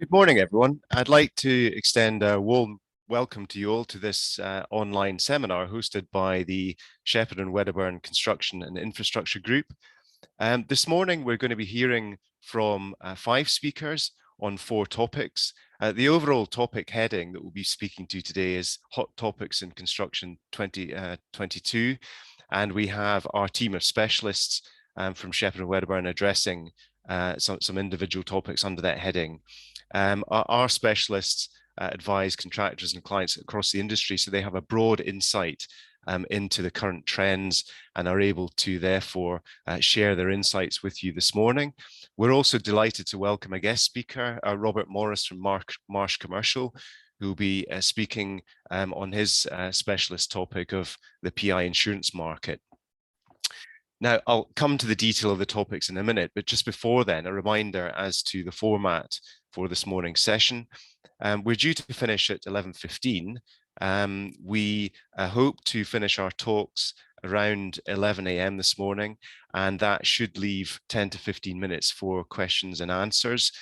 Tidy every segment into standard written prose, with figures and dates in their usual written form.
Good morning, everyone. I'd like to extend a warm welcome to you all to this online seminar hosted by the Shepherd and Wedderburn Construction and Infrastructure Group. This morning, we're going to be hearing from 5 speakers on 4 topics. The overall topic heading that we'll be speaking to today is Hot Topics in Construction 2022. And we have our team of specialists from Shepherd and Wedderburn addressing some individual topics under that heading. Our specialists advise contractors and clients across the industry, so they have a broad insight into the current trends and are able to therefore share their insights with you this morning. We're also delighted to welcome a guest speaker, Robert Morris from Marsh Commercial, who will be speaking on his specialist topic of the PI insurance market. Now, I'll come to the detail of the topics in a minute, but just before then, a reminder as to the format for this morning's session. We're due to finish at 11:15. We hope to finish our talks around 11 a.m. this morning, and that should leave 10 to 15 minutes for questions and answers.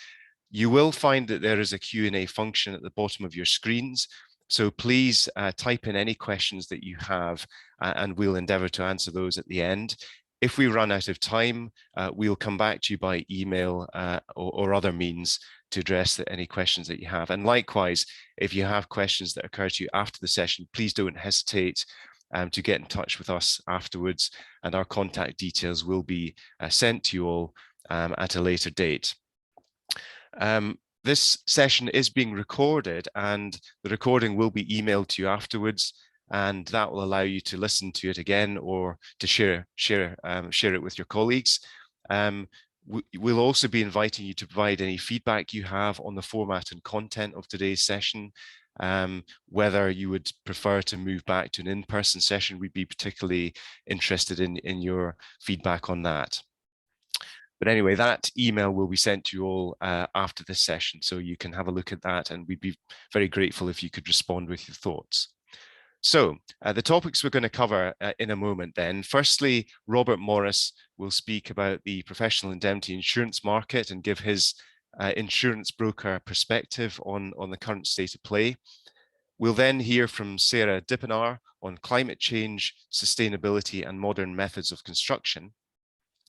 You will find that there is a Q&A function at the bottom of your screens, so please type in any questions that you have, and we'll endeavour to answer those at the end. If we run out of time, we'll come back to you by email or other means to address any questions that you have. And likewise, if you have questions that occur to you after the session, please don't hesitate to get in touch with us afterwards, and our contact details will be sent to you all at a later date. This session is being recorded, and the recording will be emailed to you afterwards, and that will allow you to listen to it again or to share it with your colleagues. We'll also be inviting you to provide any feedback you have on the format and content of today's session. Whether you would prefer to move back to an in-person session, we'd be particularly interested in your feedback on that. But anyway, that email will be sent to you all after this session, so you can have a look at that, and we'd be very grateful if you could respond with your thoughts. So the topics we're going to cover in a moment then. Firstly, Robert Morris will speak about the professional indemnity insurance market and give his insurance broker perspective on the current state of play. We'll then hear from Sarah Dippenaar on climate change, sustainability and modern methods of construction.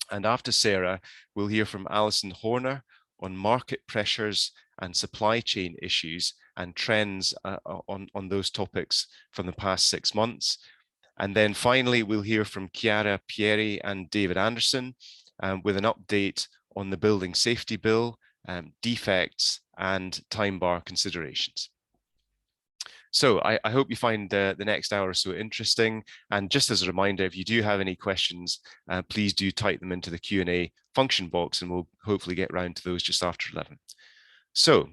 And after Sarah, we'll hear from Alison Horner on market pressures and supply chain issues and trends on those topics from the past 6 months. And then finally, we'll hear from Chiara Pieri and David Anderson with an update on the Building Safety Bill, defects and time bar considerations. So I hope you find the next hour or so interesting. And just as a reminder, if you do have any questions, please do type them into the Q&A function box, and we'll hopefully get round to those just after 11. So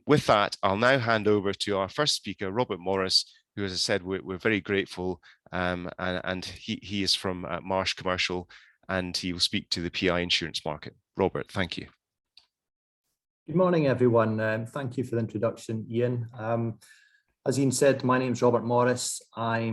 with that, I'll now hand over to our first speaker, Robert Morris, who, as I said, we're very grateful, and he is from Marsh Commercial, and he will speak to the PI insurance market. Robert, thank you. Good morning, everyone. Thank you for the introduction, Ian. As Ian said, my name is Robert Morris. I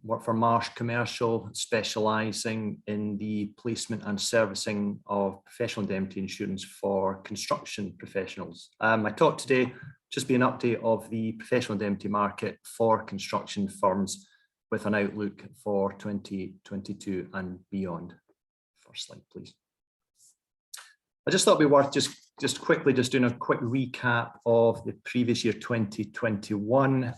work for Marsh Commercial, specialising in the placement and servicing of professional indemnity insurance for construction professionals. My talk today just be an update of the professional indemnity market for construction firms with an outlook for 2022 and beyond. First slide, please. I just thought it'd be worth just quickly doing a quick recap of the previous year, 2021.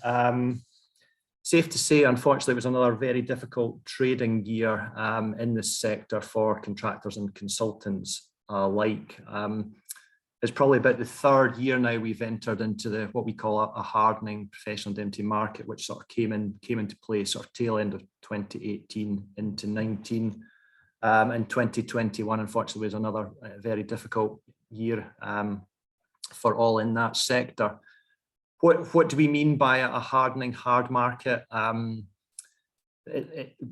Safe to say, unfortunately, it was another very difficult trading year in this sector for contractors and consultants alike. It's probably about the 3rd year now we've entered into what we call a hardening professional indemnity market, which sort of came into play sort of tail end of 2018 into 19. In 2021, unfortunately, was another very difficult year for all in that sector. What do we mean by a hardening hard market?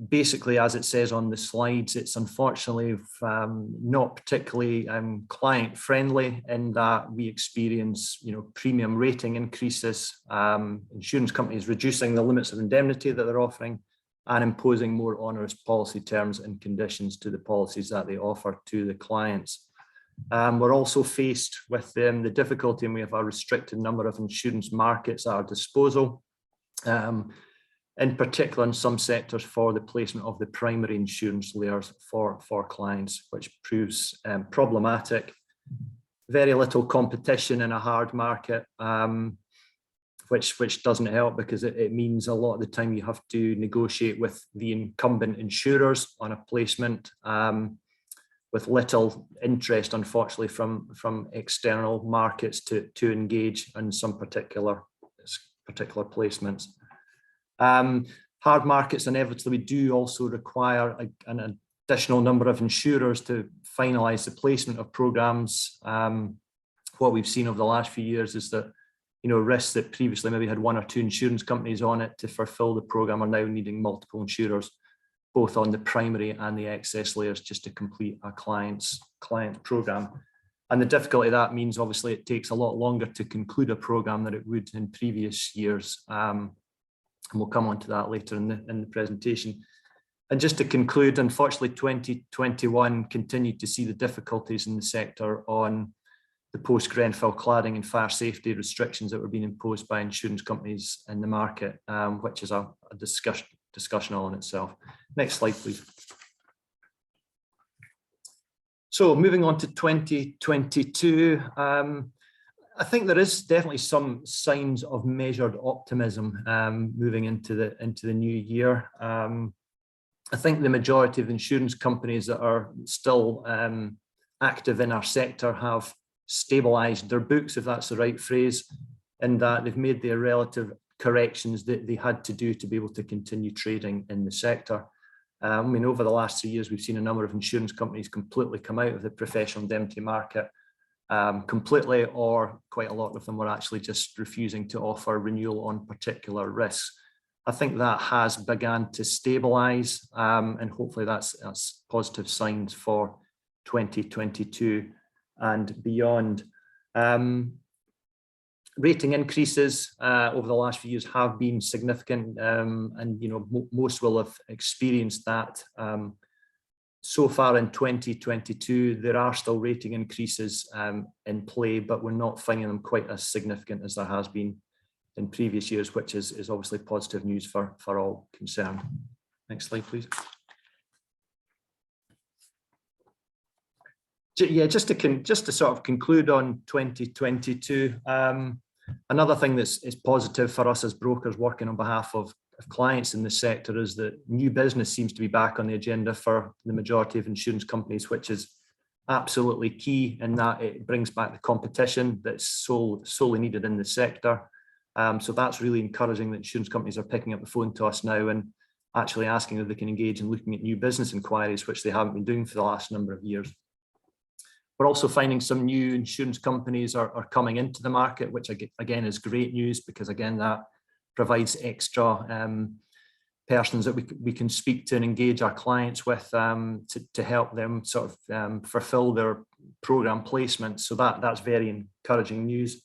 Basically, as it says on the slides, it's unfortunately not particularly client friendly in that we experience, premium rating increases, insurance companies reducing the limits of indemnity that they're offering, and imposing more onerous policy terms and conditions to the policies that they offer to the clients. We're also faced with the difficulty, and we have a restricted number of insurance markets at our disposal, in particular in some sectors for the placement of the primary insurance layers for clients, which proves problematic. Very little competition in a hard market, which doesn't help, because it means a lot of the time you have to negotiate with the incumbent insurers on a placement, with little interest, unfortunately, from external markets to engage in some particular placements. Hard markets inevitably do also require an additional number of insurers to finalise the placement of programmes. What we've seen over the last few years is that, risks that previously maybe had one or two insurance companies on it to fulfil the programme are now needing multiple insurers, both on the primary and the excess layers, just to complete a client programme. And the difficulty of that means, obviously, it takes a lot longer to conclude a programme than it would in previous years. And we'll come on to that later in the presentation. And just to conclude, unfortunately, 2021 continued to see the difficulties in the sector on the post-Grenfell cladding and fire safety restrictions that were being imposed by insurance companies in the market, which is a discussion all in itself. Next slide, please. So moving on to 2022, I think there is definitely some signs of measured optimism moving into the new year. I think the majority of insurance companies that are still active in our sector have stabilised their books, if that's the right phrase, in that they've made their relative corrections that they had to do to be able to continue trading in the sector. I mean, over the last 3 years, we've seen a number of insurance companies completely come out of the professional indemnity market, completely, or quite a lot of them were actually just refusing to offer renewal on particular risks. I think that has begun to stabilise, and hopefully that's positive signs for 2022 and beyond. Rating increases over the last few years have been significant, and most will have experienced that. So far in 2022, there are still rating increases in play, but we're not finding them quite as significant as there has been in previous years, which is obviously positive news for all concerned. Next slide, please. Yeah, just to sort of conclude on 2022, another thing is positive for us as brokers working on behalf of clients in this sector is that new business seems to be back on the agenda for the majority of insurance companies, which is absolutely key in that it brings back the competition that's solely needed in the sector. So that's really encouraging that insurance companies are picking up the phone to us now and actually asking if they can engage in looking at new business inquiries, which they haven't been doing for the last number of years. We're also finding some new insurance companies are coming into the market, which again is great news, because again that provides extra persons that we can speak to and engage our clients with to help them sort of fulfill their program placements. So that's very encouraging news.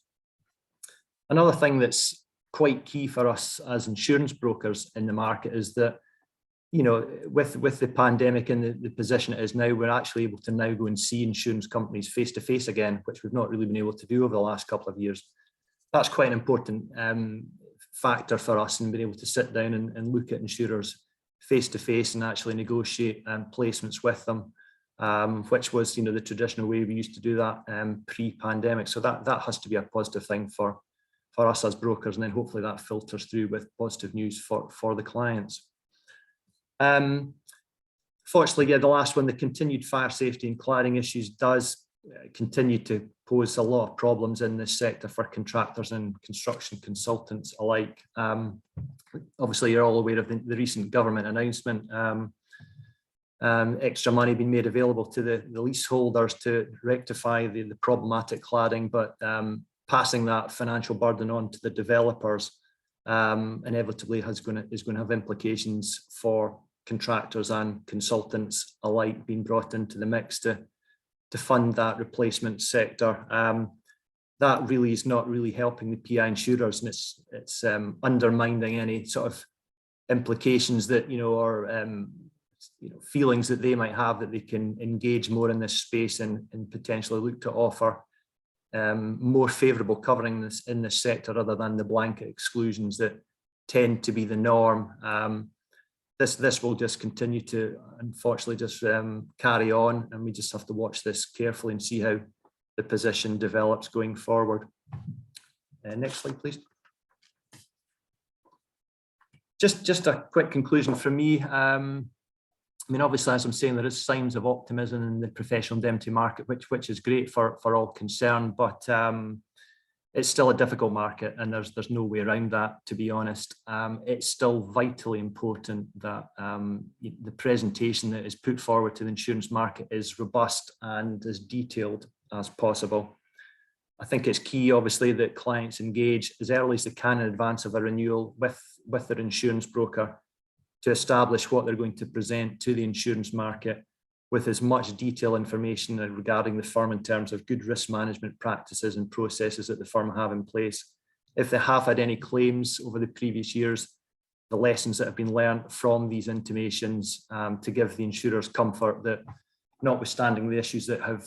Another thing that's quite key for us as insurance brokers in the market is that, with the pandemic and the position it is now, we're actually able to now go and see insurance companies face to face again, which we've not really been able to do over the last couple of years. That's quite an important factor for us, in being able to sit down and look at insurers face to face and actually negotiate placements with them, which was the traditional way we used to do that pre-pandemic. So that has to be a positive thing for us as brokers, and then hopefully that filters through with positive news for the clients. Fortunately, the last one, the continued fire safety and cladding issues does continue to pose a lot of problems in this sector for contractors and construction consultants alike. Obviously, you're all aware of the recent government announcement, extra money being made available to the leaseholders to rectify the problematic cladding, but passing that financial burden on to the developers inevitably is going to have implications for contractors and consultants alike being brought into the mix to fund that replacement sector. That really is not really helping the PI insurers, and it's undermining any sort of implications that or feelings that they might have that they can engage more in this space and potentially look to offer more favourable covering in this sector other than the blanket exclusions that tend to be the norm. This will just continue to, unfortunately, just carry on, and we just have to watch this carefully and see how the position develops going forward. Next slide, please. Just a quick conclusion from me. I mean, obviously, as I'm saying, there is signs of optimism in the professional indemnity market, which is great for all concerned, but it's still a difficult market, and there's no way around that, to be honest. It's still vitally important that the presentation that is put forward to the insurance market is robust and as detailed as possible. I think it's key, obviously, that clients engage as early as they can in advance of a renewal with their insurance broker to establish what they're going to present to the insurance market with as much detailed information regarding the firm in terms of good risk management practices and processes that the firm have in place. If they have had any claims over the previous years, the lessons that have been learned from these intimations to give the insurers comfort that, notwithstanding the issues that have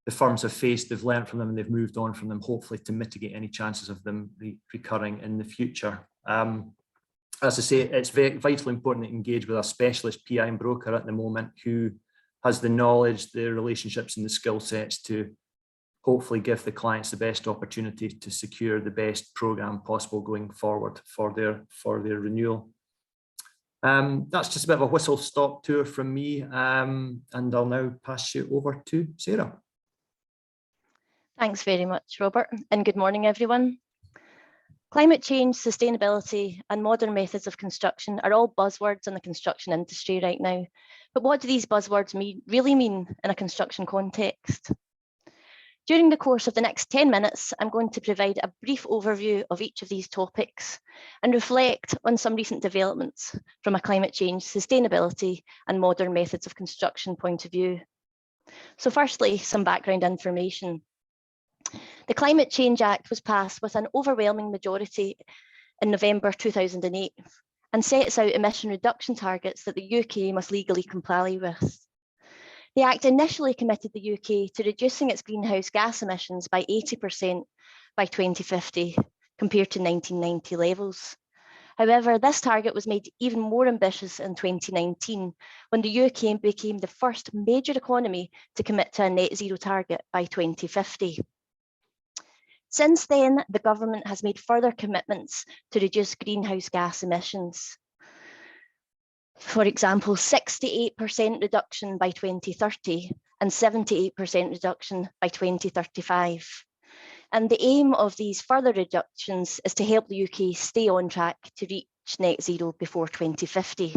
the firms have faced, they've learned from them and they've moved on from them, hopefully to mitigate any chances of them recurring in the future. As I say, it's vitally important to engage with a specialist PI and broker at the moment who has the knowledge, the relationships and the skill sets to hopefully give the clients the best opportunity to secure the best program possible going forward for their renewal. That's just a bit of a whistle-stop tour from me, and I'll now pass you over to Sarah. Thanks very much, Robert, and good morning, everyone. Climate change, sustainability, and modern methods of construction are all buzzwords in the construction industry right now. But what do these buzzwords really mean in a construction context? During the course of the next 10 minutes, I'm going to provide a brief overview of each of these topics and reflect on some recent developments from a climate change, sustainability, and modern methods of construction point of view. So firstly, some background information. The Climate Change Act was passed with an overwhelming majority in November 2008 and sets out emission reduction targets that the UK must legally comply with. The Act initially committed the UK to reducing its greenhouse gas emissions by 80% by 2050 compared to 1990 levels. However, this target was made even more ambitious in 2019 when the UK became the first major economy to commit to a net zero target by 2050. Since then, the government has made further commitments to reduce greenhouse gas emissions. For example, 68% reduction by 2030 and 78% reduction by 2035. And the aim of these further reductions is to help the UK stay on track to reach net zero before 2050.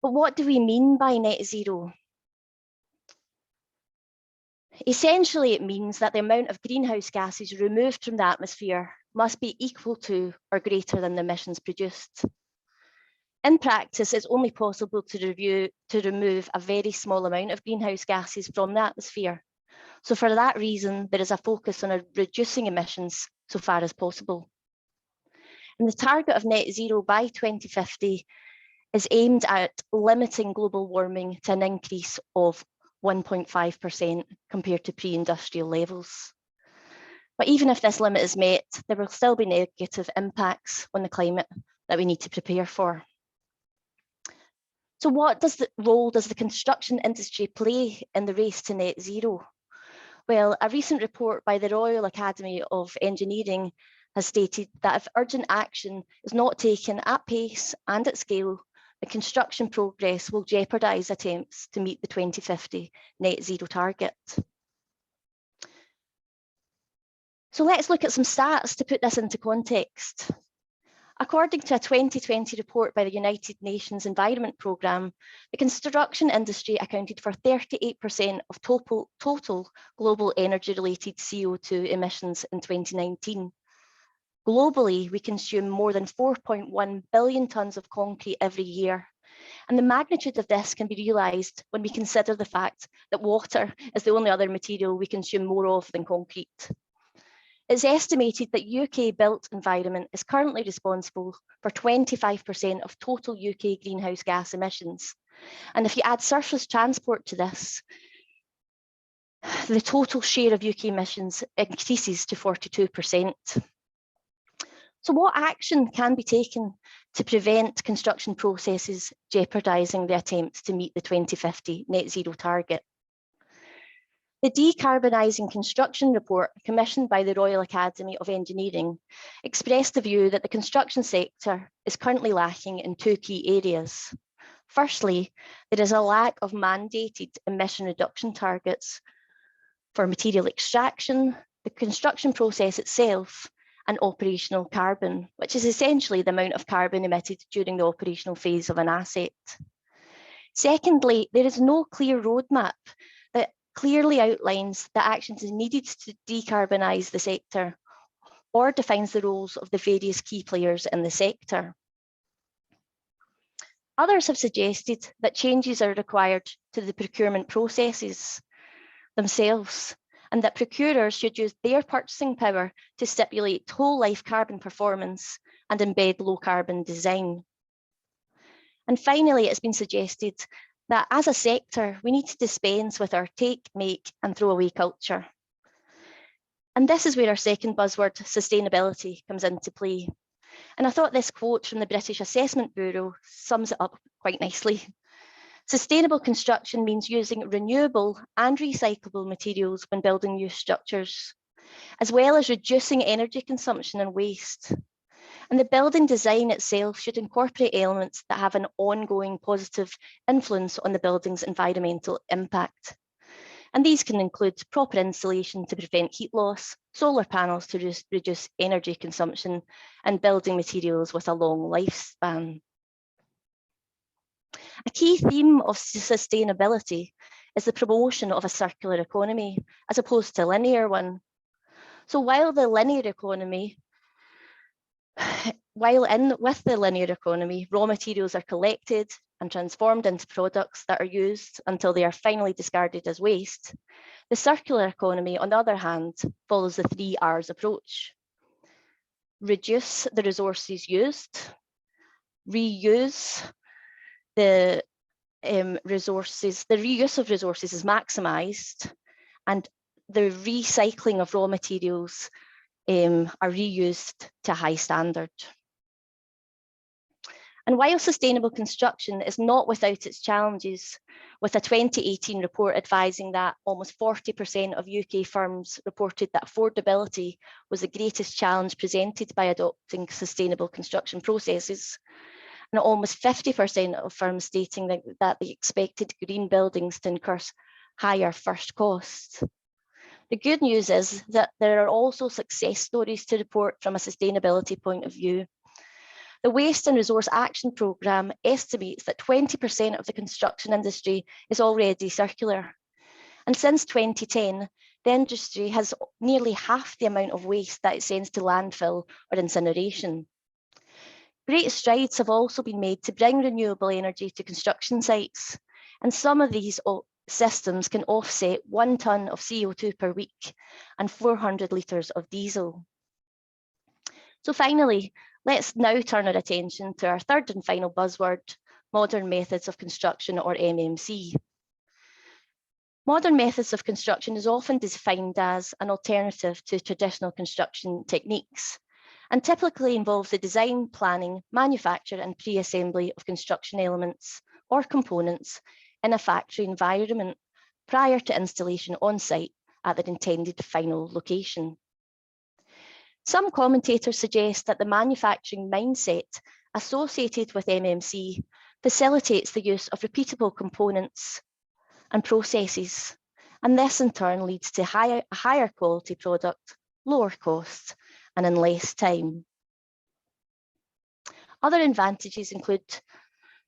But what do we mean by net zero? Essentially, it means that the amount of greenhouse gases removed from the atmosphere must be equal to or greater than the emissions produced. In practice, it's only possible to remove a very small amount of greenhouse gases from the atmosphere. So for that reason, there is a focus on reducing emissions so far as possible. And the target of net zero by 2050 is aimed at limiting global warming to an increase of 1.5% compared to pre-industrial levels. But even if this limit is met, there will still be negative impacts on the climate that we need to prepare for. So what role does the construction industry play in the race to net zero? Well, a recent report by the Royal Academy of Engineering has stated that if urgent action is not taken at pace and at scale, the construction progress will jeopardise attempts to meet the 2050 net zero target. So let's look at some stats to put this into context. According to a 2020 report by the United Nations Environment Programme, the construction industry accounted for 38% of total global energy-related CO2 emissions in 2019. Globally, we consume more than 4.1 billion tonnes of concrete every year. And the magnitude of this can be realised when we consider the fact that water is the only other material we consume more of than concrete. It's estimated that UK built environment is currently responsible for 25% of total UK greenhouse gas emissions. And if you add surface transport to this, the total share of UK emissions increases to 42%. So what action can be taken to prevent construction processes jeopardising the attempts to meet the 2050 net zero target? The Decarbonising Construction report, commissioned by the Royal Academy of Engineering, expressed the view that the construction sector is currently lacking in two key areas. Firstly, there is a lack of mandated emission reduction targets for material extraction, the construction process itself, and operational carbon, which is essentially the amount of carbon emitted during the operational phase of an asset. Secondly, there is no clear roadmap that clearly outlines the actions needed to decarbonise the sector or defines the roles of the various key players in the sector. Others have suggested that changes are required to the procurement processes themselves, and that procurers should use their purchasing power to stipulate whole life carbon performance and embed low carbon design. And finally, it's been suggested that as a sector, we need to dispense with our take, make and throw away culture. And this is where our second buzzword, sustainability, comes into play. And I thought this quote from the British Assessment Bureau sums it up quite nicely. Sustainable construction means using renewable and recyclable materials when building new structures, as well as reducing energy consumption and waste. And the building design itself should incorporate elements that have an ongoing positive influence on the building's environmental impact. And these can include proper insulation to prevent heat loss, solar panels to reduce energy consumption, and building materials with a long lifespan. A key theme of sustainability is the promotion of a circular economy as opposed to a linear one. So while the linear economy, with the linear economy, raw materials are collected and transformed into products that are used until they are finally discarded as waste, the circular economy, on the other hand, follows the 3 R's approach. Reduce the resources used, reuse the resources, the reuse of resources is maximised, and the recycling of raw materials are reused to high standard. And while sustainable construction is not without its challenges, with a 2018 report advising that almost 40% of UK firms reported that affordability was the greatest challenge presented by adopting sustainable construction processes, and almost 50% of firms stating that they expected green buildings to incur higher first costs. The good news is that there are also success stories to report from a sustainability point of view. The Waste and Resource Action Programme estimates that 20% of the construction industry is already circular. And since 2010, the industry has nearly half the amount of waste that it sends to landfill or incineration. Great strides have also been made to bring renewable energy to construction sites, and some of these systems can offset 1 tonne of CO2 per week and 400 litres of diesel. So finally, let's now turn our attention to our third and final buzzword, modern methods of construction, or MMC. Modern methods of construction is often defined as an alternative to traditional construction techniques, and typically involves the design, planning, manufacture and pre-assembly of construction elements or components in a factory environment prior to installation on site at their intended final location. Some commentators suggest that the manufacturing mindset associated with MMC facilitates the use of repeatable components and processes, and this in turn leads to a higher quality product, lower cost, and in less time. Other advantages include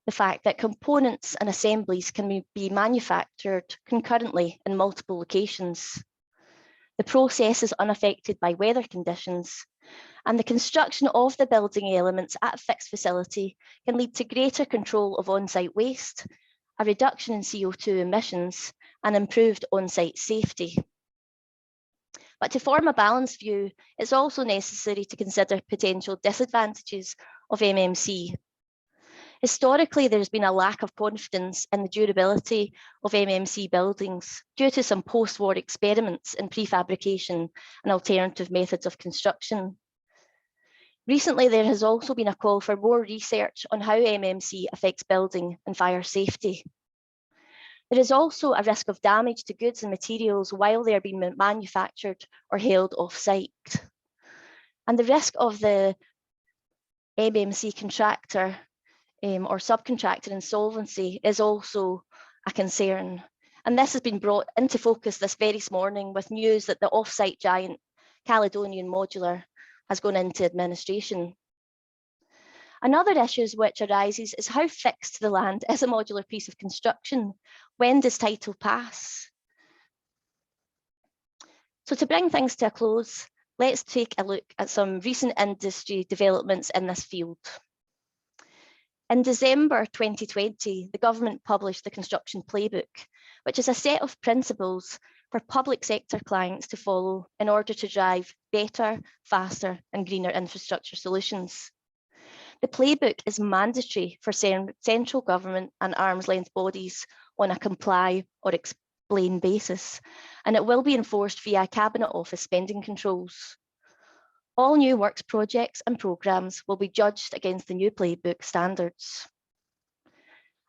the fact that components and assemblies can be manufactured concurrently in multiple locations. The process is unaffected by weather conditions, and the construction of the building elements at a fixed facility can lead to greater control of on-site waste, a reduction in CO2 emissions, and improved on-site safety. But to form a balanced view, it's also necessary to consider potential disadvantages of MMC. Historically, there's been a lack of confidence in the durability of MMC buildings due to some post-war experiments in prefabrication and alternative methods of construction. Recently, there has also been a call for more research on how MMC affects building and fire safety. There is also a risk of damage to goods and materials while they are being manufactured or held off-site. And the risk of the MMC contractor or subcontractor insolvency is also a concern. And this has been brought into focus this very morning with news that the off-site giant Caledonian Modular has gone into administration. Another issue which arises is how fixed the land is a modular piece of construction. When does title pass? So to bring things to a close, let's take a look at some recent industry developments in this field. In December 2020, the government published the Construction Playbook, which is a set of principles for public sector clients to follow in order to drive better, faster, and greener infrastructure solutions. The playbook is mandatory for central government and arm's length bodies on a comply or explain basis, and it will be enforced via Cabinet Office spending controls. All new works projects and programmes will be judged against the new playbook standards.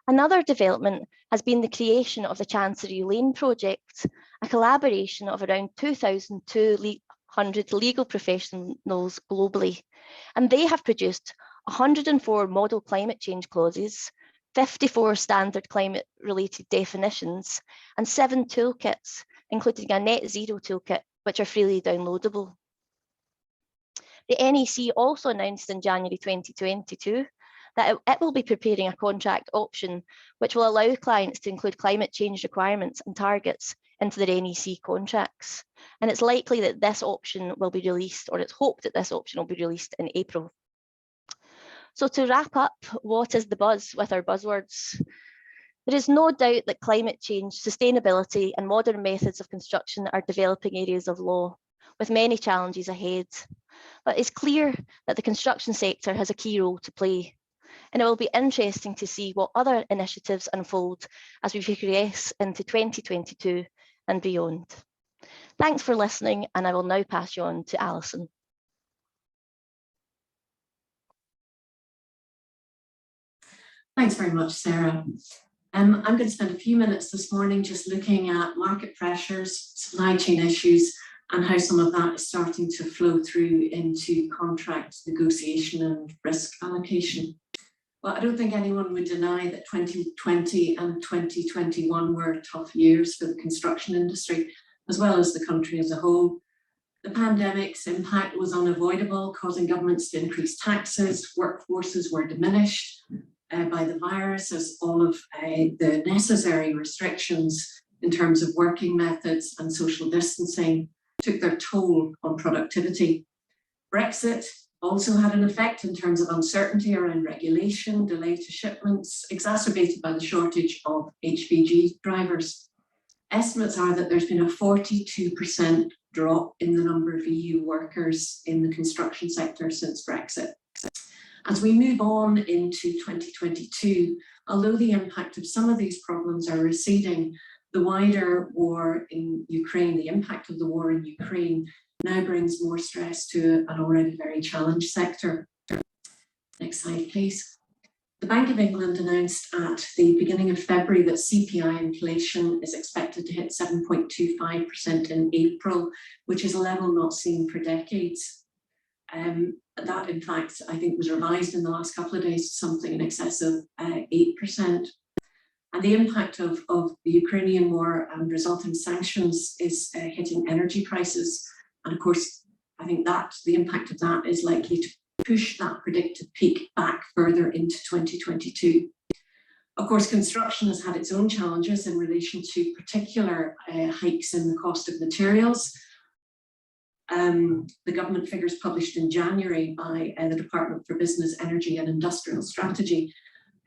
Another development has been the creation of the Chancery Lane project, a collaboration of around 2,200 legal professionals globally, and they have produced 104 model climate change clauses, 54 standard climate-related definitions, and 7 toolkits, including a net zero toolkit, which are freely downloadable. The NEC also announced in January 2022 that it will be preparing a contract option which will allow clients to include climate change requirements and targets into their NEC contracts. And it's likely that this option will be released, or it's hoped that this option will be released in April. So to wrap up, what is the buzz with our buzzwords? There is no doubt that climate change, sustainability, and modern methods of construction are developing areas of law, with many challenges ahead. But it's clear that the construction sector has a key role to play. And it will be interesting to see what other initiatives unfold as we progress into 2022 and beyond. Thanks for listening, and I will now pass you on to Alison. Thanks very much, Sarah. I'm going to spend a few minutes this morning just looking at market pressures, supply chain issues, and how some of that is starting to flow through into contract negotiation and risk allocation. Well, I don't think anyone would deny that 2020 and 2021 were tough years for the construction industry, as well as the country as a whole. The pandemic's impact was unavoidable, causing governments to increase taxes, workforces were diminished by the virus, as all of the necessary restrictions in terms of working methods and social distancing took their toll on productivity. Brexit also had an effect in terms of uncertainty around regulation, delay to shipments, exacerbated by the shortage of HVG drivers. Estimates are that there's been a 42% drop in the number of EU workers in the construction sector since Brexit. As we move on into 2022, although the impact of some of these problems are receding, the wider war in Ukraine, the impact of the war in Ukraine now brings more stress to an already very challenged sector. Next slide, please. The Bank of England announced at the beginning of February that Cpi inflation is expected to hit 7.25% in April, which is a level not seen for decades. That, in fact, I think was revised in the last couple of days to something in excess of 8%. And the impact of the Ukrainian war and resulting sanctions is hitting energy prices. And of course, I think that the impact of that is likely to push that predicted peak back further into 2022. Of course, construction has had its own challenges in relation to particular hikes in the cost of materials. The government figures published in January by the Department for Business, Energy and Industrial Strategy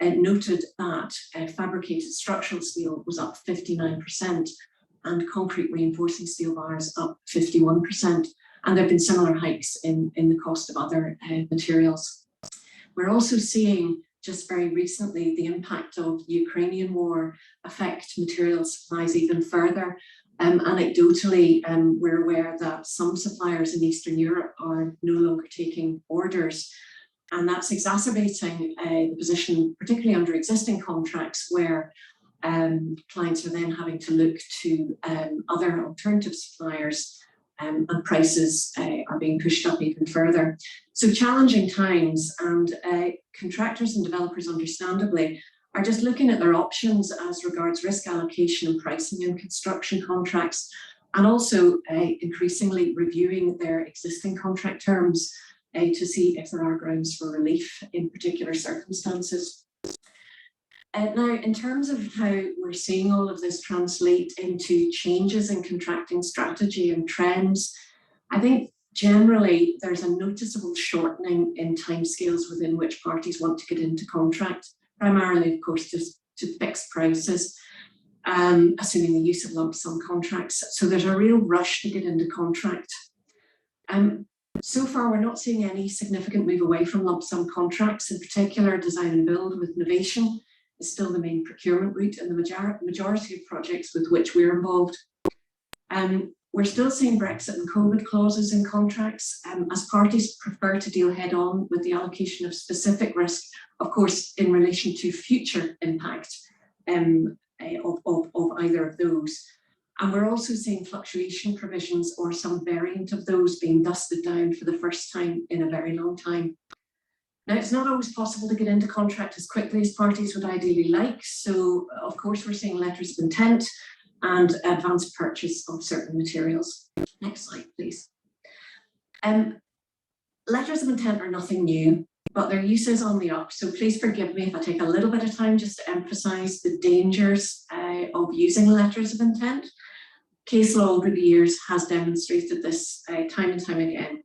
noted that fabricated structural steel was up 59%, and concrete reinforcing steel bars up 51%. And there have been similar hikes in the cost of other materials. We're also seeing just very recently the impact of the Ukrainian war affect material supplies even further. Anecdotally, we're aware that some suppliers in Eastern Europe are no longer taking orders, and that's exacerbating the position, particularly under existing contracts, where clients are then having to look to other alternative suppliers, and prices are being pushed up even further. So challenging times, and contractors and developers understandably are just looking at their options as regards risk allocation and pricing in construction contracts, and also increasingly reviewing their existing contract terms to see if there are grounds for relief in particular circumstances. Now, in terms of how we're seeing all of this translate into changes in contracting strategy and trends, I think generally there's a noticeable shortening in timescales within which parties want to get into contract, primarily, of course, just to fixed prices, assuming the use of lump sum contracts. So there's a real rush to get into contract. So far, we're not seeing any significant move away from lump sum contracts. In particular, design and build with innovation is still the main procurement route in the majority of projects with which we're involved. We're still seeing Brexit and COVID clauses in contracts as parties prefer to deal head on with the allocation of specific risk, of course, in relation to future impact of either of those. And we're also seeing fluctuation provisions or some variant of those being dusted down for the first time in a very long time. Now, it's not always possible to get into contract as quickly as parties would ideally like. So, of course, we're seeing letters of intent and advanced purchase of certain materials. Next slide, please. Letters of intent are nothing new, but their use is on the up. So please forgive me if I take a little bit of time just to emphasize the dangers of using letters of intent. Case law over the years has demonstrated this time and time again.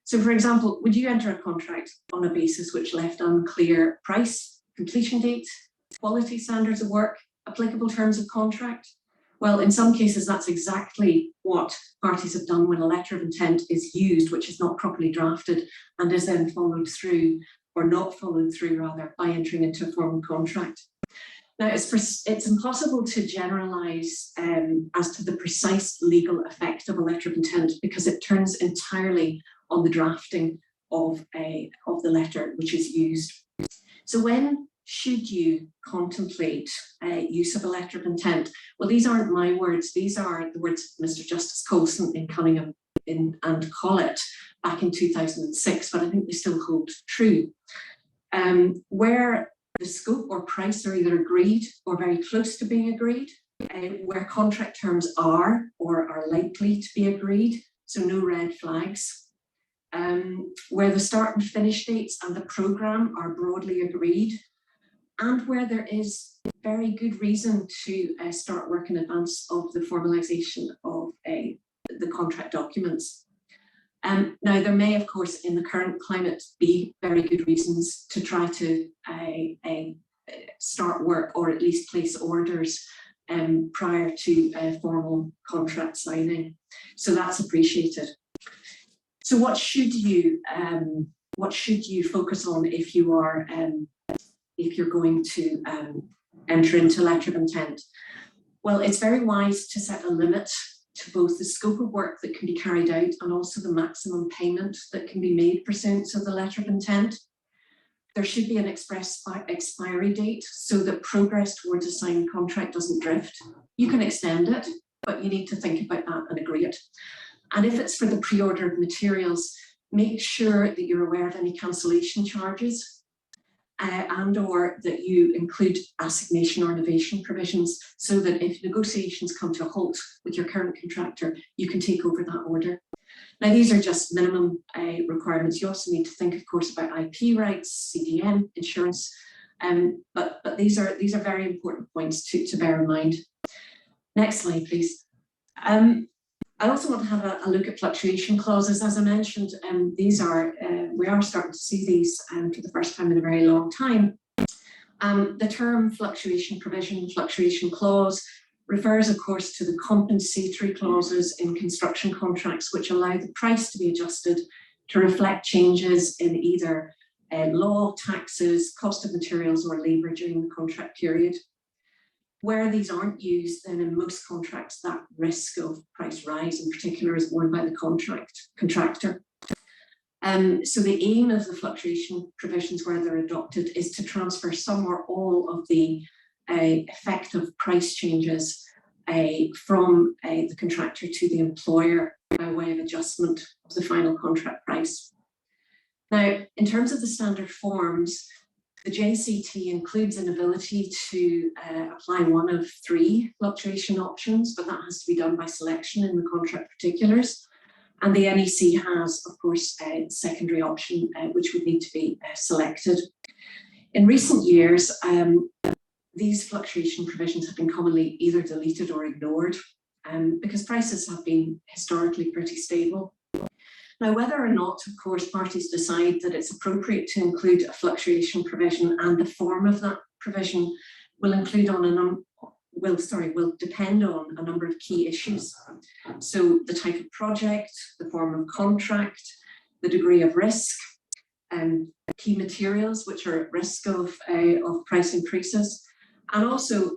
So, for example, would you enter a contract on a basis which left unclear price, completion date, quality standards of work, applicable terms of contract? Well, in some cases, that's exactly what parties have done when a letter of intent is used, which is not properly drafted and is then followed through, or not followed through rather, by entering into a formal contract. Now, it's impossible to generalise as to the precise legal effect of a letter of intent because it turns entirely on the drafting of the letter which is used. So when should you contemplate use of a letter of intent? Well, these aren't my words. These are the words of Mr. Justice Colson in Cunningham and Collett back in 2006, but I think they still hold true. Where the scope or price are either agreed or very close to being agreed, where contract terms are or are likely to be agreed, so no red flags, where the start and finish dates and the programme are broadly agreed, and where there is very good reason to start work in advance of the formalisation of the contract documents. Now, there may, of course, in the current climate be very good reasons to try to start work or at least place orders prior to formal contract signing. So that's appreciated. So what should you focus on if you are if you're going to enter into letter of intent? Well, it's very wise to set a limit to both the scope of work that can be carried out and also the maximum payment that can be made pursuant to the letter of intent. There should be an express expiry date so that progress towards a signed contract doesn't drift. You can extend it, but you need to think about that and agree it. And if it's for the pre-order of materials, make sure that you're aware of any cancellation charges and or that you include assignation or innovation provisions so that if negotiations come to a halt with your current contractor, you can take over that order. Now, these are just minimum requirements. You also need to think, of course, about IP rights, CDM, insurance, but these are very important points to bear in mind. Next slide, please. I also want to have a look at fluctuation clauses. As I mentioned, we are starting to see these for the first time in a very long time. The term fluctuation provision, fluctuation clause, refers, of course, to the compensatory clauses in construction contracts, which allow the price to be adjusted to reflect changes in either law, taxes, cost of materials, or labour during the contract period. Where these aren't used, then in most contracts, that risk of price rise in particular is borne by the contractor. So the aim of the fluctuation provisions where they're adopted is to transfer some or all of the effective price changes from the contractor to the employer by way of adjustment of the final contract price. Now, in terms of the standard forms, the JCT includes an ability to apply one of 3 fluctuation options, but that has to be done by selection in the contract particulars. And the NEC has, of course, a secondary option, which would need to be selected. In recent years, these fluctuation provisions have been commonly either deleted or ignored because prices have been historically pretty stable. Now, whether or not, of course, parties decide that it's appropriate to include a fluctuation provision and the form of that provision will include on will depend on a number of key issues. So the type of project, the form of contract, the degree of risk, key materials which are at risk of price increases, and also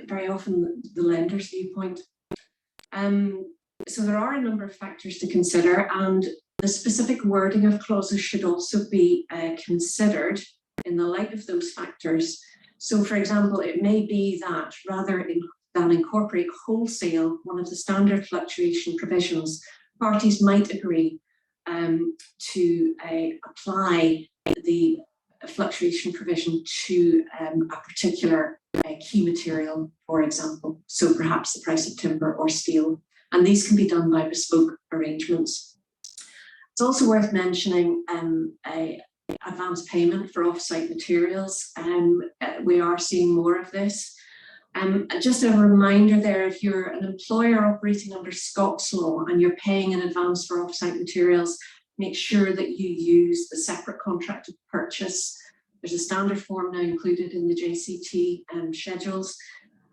very often the lender's viewpoint. So there are a number of factors to consider, and the specific wording of clauses should also be considered in the light of those factors. So, for example, it may be that rather than incorporate wholesale one of the standard fluctuation provisions, parties might agree to apply the fluctuation provision to a particular key material, for example. So perhaps the price of timber or steel. And these can be done by bespoke arrangements. It's also worth mentioning advance payment for off-site materials. We are seeing more of this. Just a reminder there, if you're an employer operating under Scots law and you're paying in advance for off-site materials, make sure that you use the separate contract of purchase. There's a standard form now included in the JCT schedules,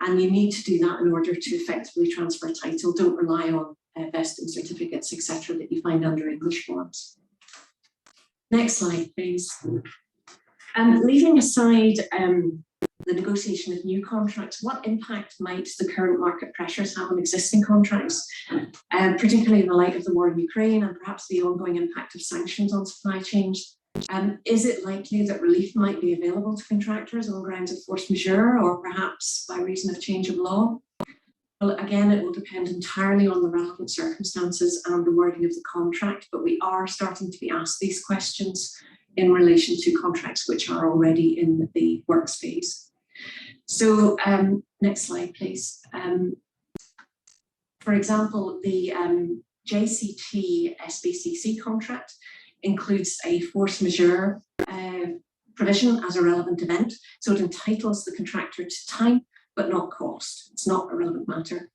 and you need to do that in order to effectively transfer title. Don't rely on vesting certificates, etc., that you find under English forms. Next slide, please. Leaving aside the negotiation of new contracts, what impact might the current market pressures have on existing contracts, particularly in the light of the war in Ukraine and perhaps the ongoing impact of sanctions on supply chains? Is it likely that relief might be available to contractors on grounds of force majeure or perhaps by reason of change of law? Well, again, it will depend entirely on the relevant circumstances and the wording of the contract, but we are starting to be asked these questions in relation to contracts which are already in the works phase. So next slide, please. For example, the JCT SBCC contract includes a force majeure provision as a relevant event. So it entitles the contractor to time, but not cost. It's not a relevant matter.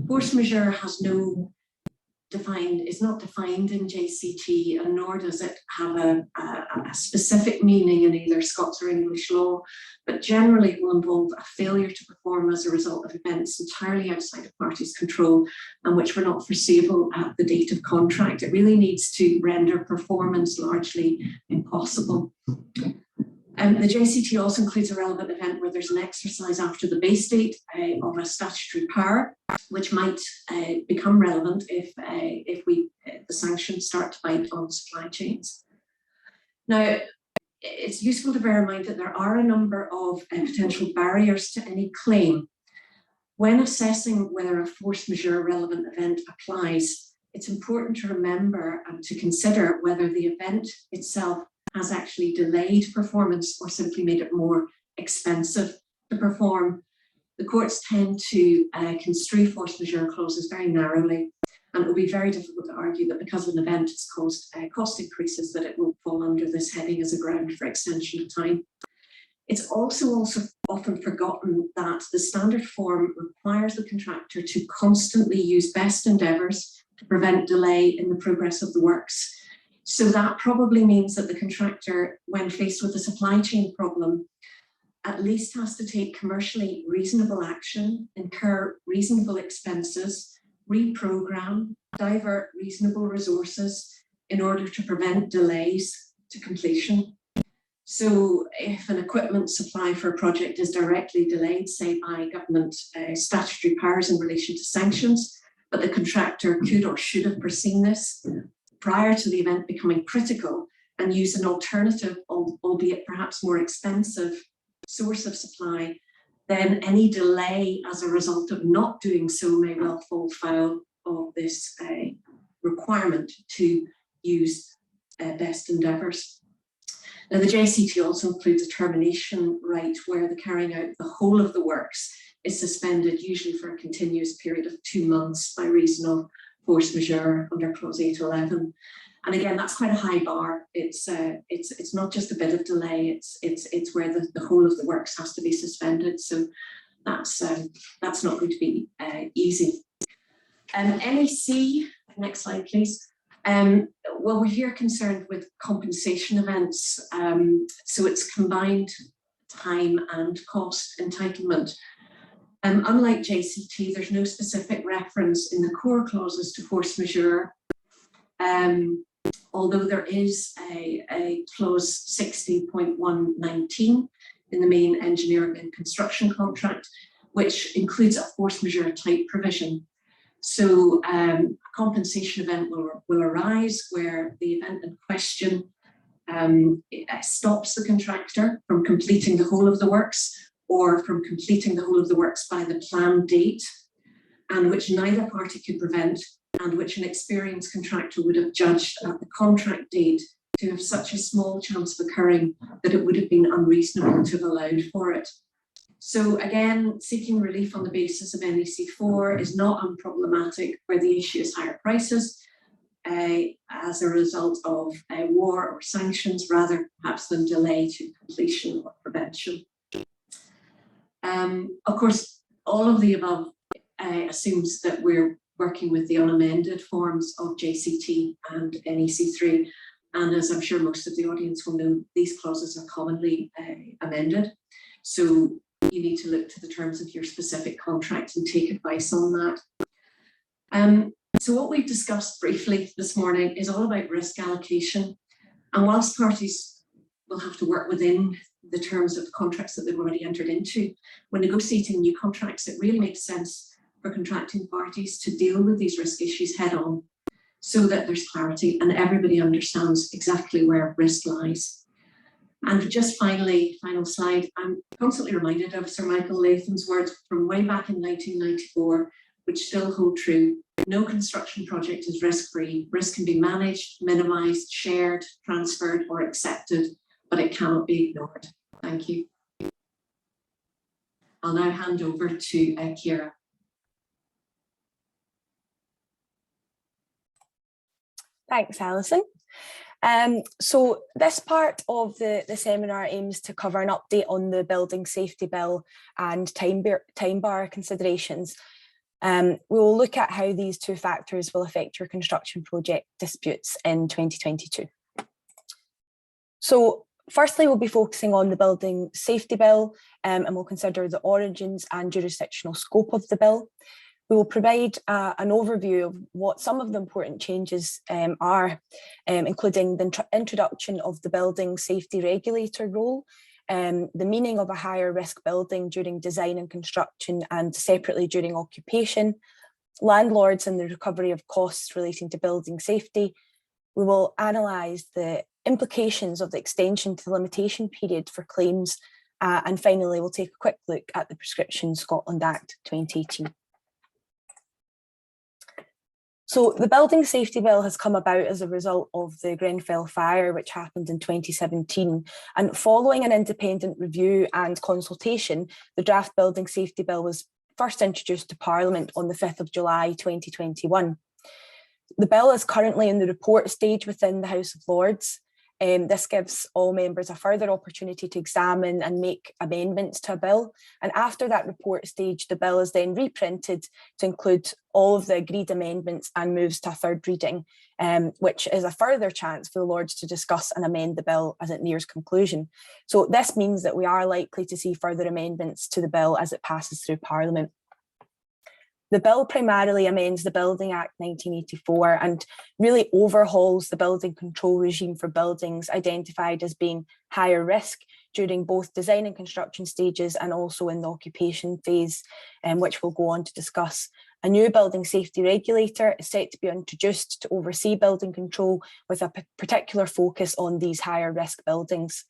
Force majeure has is not defined in JCT, and nor does it have a specific meaning in either Scots or English law, but generally it will involve a failure to perform as a result of events entirely outside a party's control and which were not foreseeable at the date of contract. It really needs to render performance largely impossible. The JCT also includes a relevant event where there's an exercise after the base date of a statutory power, which might become relevant if the sanctions start to bite on supply chains. Now, it's useful to bear in mind that there are a number of potential barriers to any claim. When assessing whether a force majeure relevant event applies, it's important to remember and to consider whether the event itself has actually delayed performance or simply made it more expensive to perform. The courts tend to construe force majeure clauses very narrowly, and it will be very difficult to argue that because an event has caused cost increases that it will fall under this heading as a ground for extension of time. It's also often forgotten that the standard form requires the contractor to constantly use best endeavours to prevent delay in the progress of the works. So that probably means that the contractor, when faced with a supply chain problem, at least has to take commercially reasonable action, incur reasonable expenses, reprogram, divert reasonable resources in order to prevent delays to completion. So if an equipment supply for a project is directly delayed, say by government statutory powers in relation to sanctions, but the contractor could or should have foreseen this prior to the event becoming critical and use an alternative, albeit perhaps more expensive, source of supply, then any delay as a result of not doing so may well fall foul of this requirement to use best endeavours. Now, the JCT also includes a termination right where the carrying out the whole of the works is suspended, usually for a continuous period of 2 months by reason of force majeure under clause 811. And again, that's quite a high bar. It's not just a bit of delay. It's where the whole of the works has to be suspended. So that's not going to be easy. NEC, next slide, please. Well, we're here concerned with compensation events. So it's combined time and cost entitlement. Unlike JCT, there's no specific reference in the core clauses to force majeure. Although there is a clause 60.119 in the main engineering and construction contract, which includes a force majeure type provision. So a compensation event will arise where the event in question stops the contractor from completing the whole of the works or from completing the whole of the works by the planned date, and which neither party could prevent, and which an experienced contractor would have judged at the contract date to have such a small chance of occurring that it would have been unreasonable to have allowed for it. So again, seeking relief on the basis of NEC4 is not unproblematic where the issue is higher prices as a result of war or sanctions, rather perhaps than delay to completion or prevention. Of course, all of the above assumes that we're working with the unamended forms of JCT and NEC3. And as I'm sure most of the audience will know, these clauses are commonly amended. So you need to look to the terms of your specific contract and take advice on that. So what we've discussed briefly this morning is all about risk allocation. And whilst parties will have to work within the terms of the contracts that they've already entered into, when negotiating new contracts, it really makes sense for contracting parties to deal with these risk issues head on so that there's clarity and everybody understands exactly where risk lies. And just finally, final slide, I'm constantly reminded of Sir Michael Latham's words from way back in 1994, which still hold true. No construction project is risk-free. Risk can be managed, minimised, shared, transferred, or accepted, but it cannot be ignored. Thank you. I'll now hand over to Ciara. Thanks, Alison. So this part of the seminar aims to cover an update on the Building Safety Bill and time bar considerations. We will look at how these two factors will affect your construction project disputes in 2022. So firstly, we'll be focusing on the Building Safety Bill and we'll consider the origins and jurisdictional scope of the bill. We will provide an overview of what some of the important changes are, including the introduction of the Building Safety Regulator role, the meaning of a higher risk building during design and construction and separately during occupation, landlords and the recovery of costs relating to building safety. We will analyse the implications of the extension to the limitation period for claims, and finally we'll take a quick look at the Prescription Scotland Act 2018. So the Building Safety Bill has come about as a result of the Grenfell fire, which happened in 2017. And following an independent review and consultation, the draft Building Safety Bill was first introduced to Parliament on the 5th of July 2021. The bill is currently in the report stage within the House of Lords. This gives all members a further opportunity to examine and make amendments to a bill. And after that report stage, the bill is then reprinted to include all of the agreed amendments and moves to a third reading, which is a further chance for the Lords to discuss and amend the bill as it nears conclusion. So this means that we are likely to see further amendments to the bill as it passes through Parliament. The bill primarily amends the Building Act 1984 and really overhauls the building control regime for buildings identified as being higher risk during both design and construction stages and also in the occupation phase, which we'll go on to discuss. A new building safety regulator is set to be introduced to oversee building control with a particular focus on these higher risk buildings.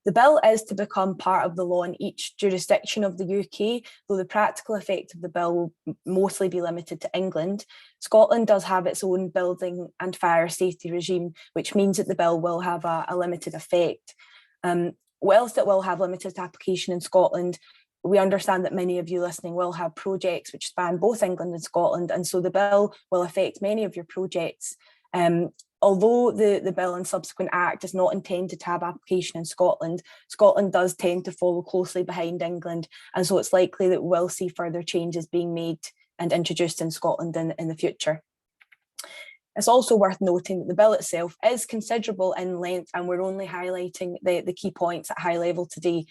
The bill is to become part of the law in each jurisdiction of the UK, though the practical effect of the bill will mostly be limited to England. Scotland does have its own building and fire safety regime, which means that the bill will have a limited effect. Whilst it will have limited application in Scotland, we understand that many of you listening will have projects which span both England and Scotland, and so the bill will affect many of your projects. Although the bill and subsequent act is not intended to have application in Scotland, Scotland does tend to follow closely behind England, and so it's likely that we'll see further changes being made and introduced in Scotland in the future. It's also worth noting that the bill itself is considerable in length, and we're only highlighting the key points at high level today,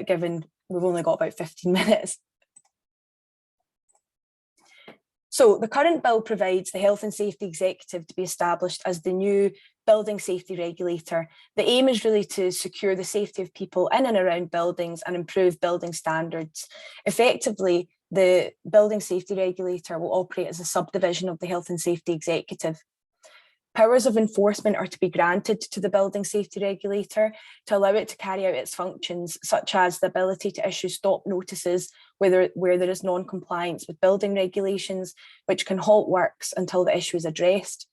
given we've only got about 15 minutes. So the current bill provides the Health and Safety Executive to be established as the new building safety regulator. The aim is really to secure the safety of people in and around buildings and improve building standards. Effectively, the building safety regulator will operate as a subdivision of the Health and Safety Executive. Powers of enforcement are to be granted to the building safety regulator to allow it to carry out its functions, such as the ability to issue stop notices where there is non-compliance with building regulations, which can halt works until the issue is addressed.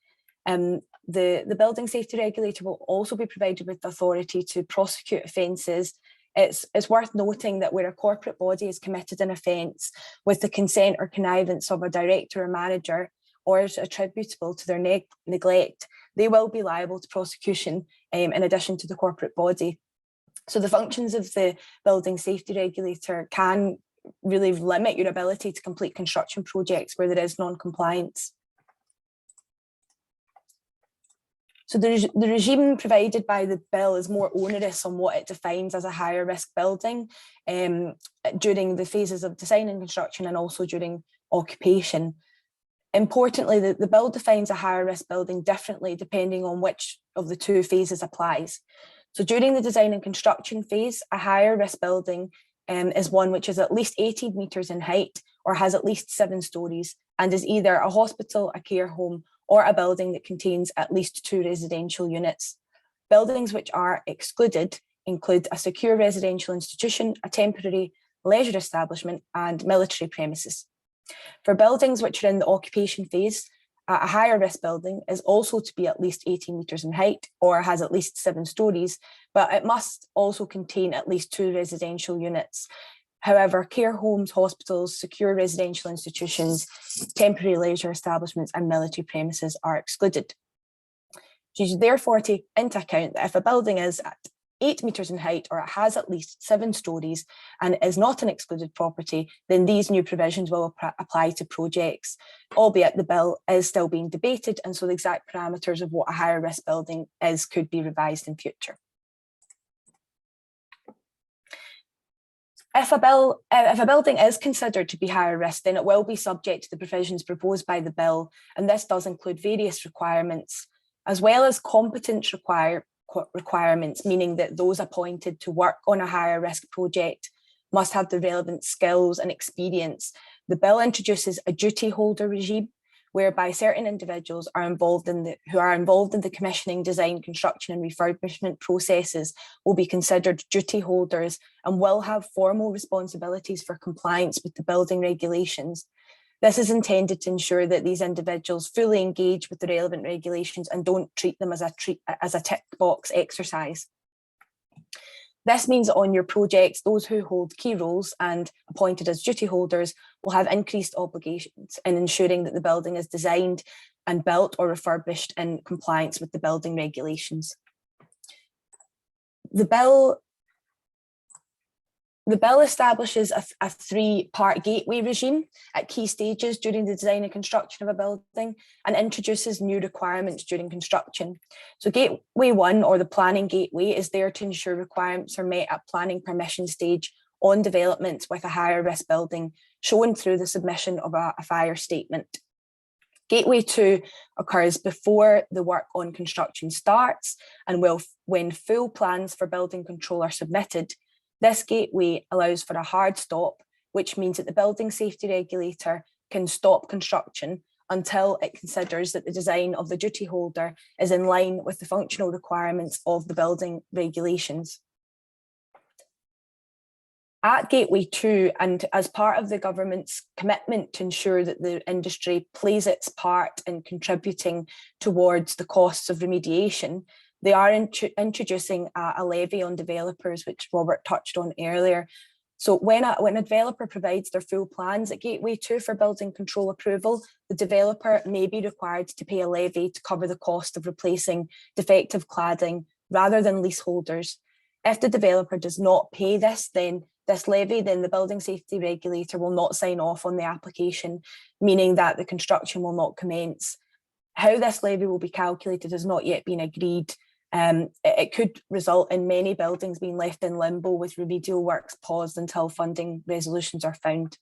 The building safety regulator will also be provided with the authority to prosecute offences. It's worth noting that where a corporate body has committed an offence with the consent or connivance of a director or manager, or is attributable to their neglect, they will be liable to prosecution in addition to the corporate body. So the functions of the building safety regulator can really limit your ability to complete construction projects where there is non-compliance. So the regime provided by the bill is more onerous on what it defines as a higher risk building during the phases of design and construction and also during occupation. Importantly, the bill defines a higher risk building differently depending on which of the two phases applies. So during the design and construction phase, a higher risk building is one which is at least 18 metres in height or has at least 7 stories and is either a hospital, a care home, or a building that contains at least 2 residential units. Buildings which are excluded include a secure residential institution, a temporary leisure establishment, and military premises. For buildings which are in the occupation phase, a higher risk building is also to be at least 18 metres in height or has at least 7 stories, but it must also contain at least 2 residential units. However, care homes, hospitals, secure residential institutions, temporary leisure establishments and military premises are excluded. So you should therefore take into account that if a building is at 8 metres in height or it has at least 7 stories and is not an excluded property, then these new provisions will apply to projects, albeit the bill is still being debated, and so the exact parameters of what a higher risk building is could be revised in future. If a building is considered to be higher risk, then it will be subject to the provisions proposed by the bill, and this does include various requirements, as well as competence requirements, meaning that those appointed to work on a higher risk project must have the relevant skills and experience. The bill introduces a duty holder regime, whereby certain individuals who are involved in the commissioning, design, construction and refurbishment processes will be considered duty holders and will have formal responsibilities for compliance with the building regulations. This is intended to ensure that these individuals fully engage with the relevant regulations and don't treat them as a tick box exercise. This means that on your projects, those who hold key roles and appointed as duty holders will have increased obligations in ensuring that the building is designed and built or refurbished in compliance with the building regulations. The bill establishes a three-part gateway regime at key stages during the design and construction of a building and introduces new requirements during construction. So Gateway 1, or the planning gateway, is there to ensure requirements are met at planning permission stage on developments with a higher risk building, shown through the submission of a fire statement. Gateway 2 occurs before the work on construction starts and when full plans for building control are submitted. This gateway allows for a hard stop, which means that the building safety regulator can stop construction until it considers that the design of the duty holder is in line with the functional requirements of the building regulations. At Gateway 2, and as part of the government's commitment to ensure that the industry plays its part in contributing towards the costs of remediation, they are introducing a levy on developers, which Robert touched on earlier. So when a developer provides their full plans at Gateway 2 for building control approval, the developer may be required to pay a levy to cover the cost of replacing defective cladding rather than leaseholders. If the developer does not pay this levy, then the building safety regulator will not sign off on the application, meaning that the construction will not commence. How this levy will be calculated has not yet been agreed. It could result in many buildings being left in limbo with remedial works paused until funding resolutions are found.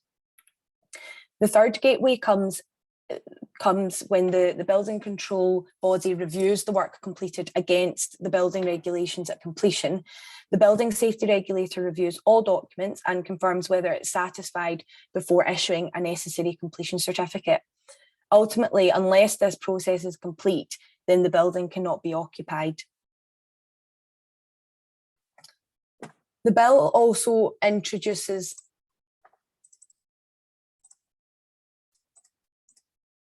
The third gateway comes when the building control body reviews the work completed against the building regulations at completion. The building safety regulator reviews all documents and confirms whether it's satisfied before issuing a necessary completion certificate. Ultimately, unless this process is complete, then the building cannot be occupied. The bill also introduces,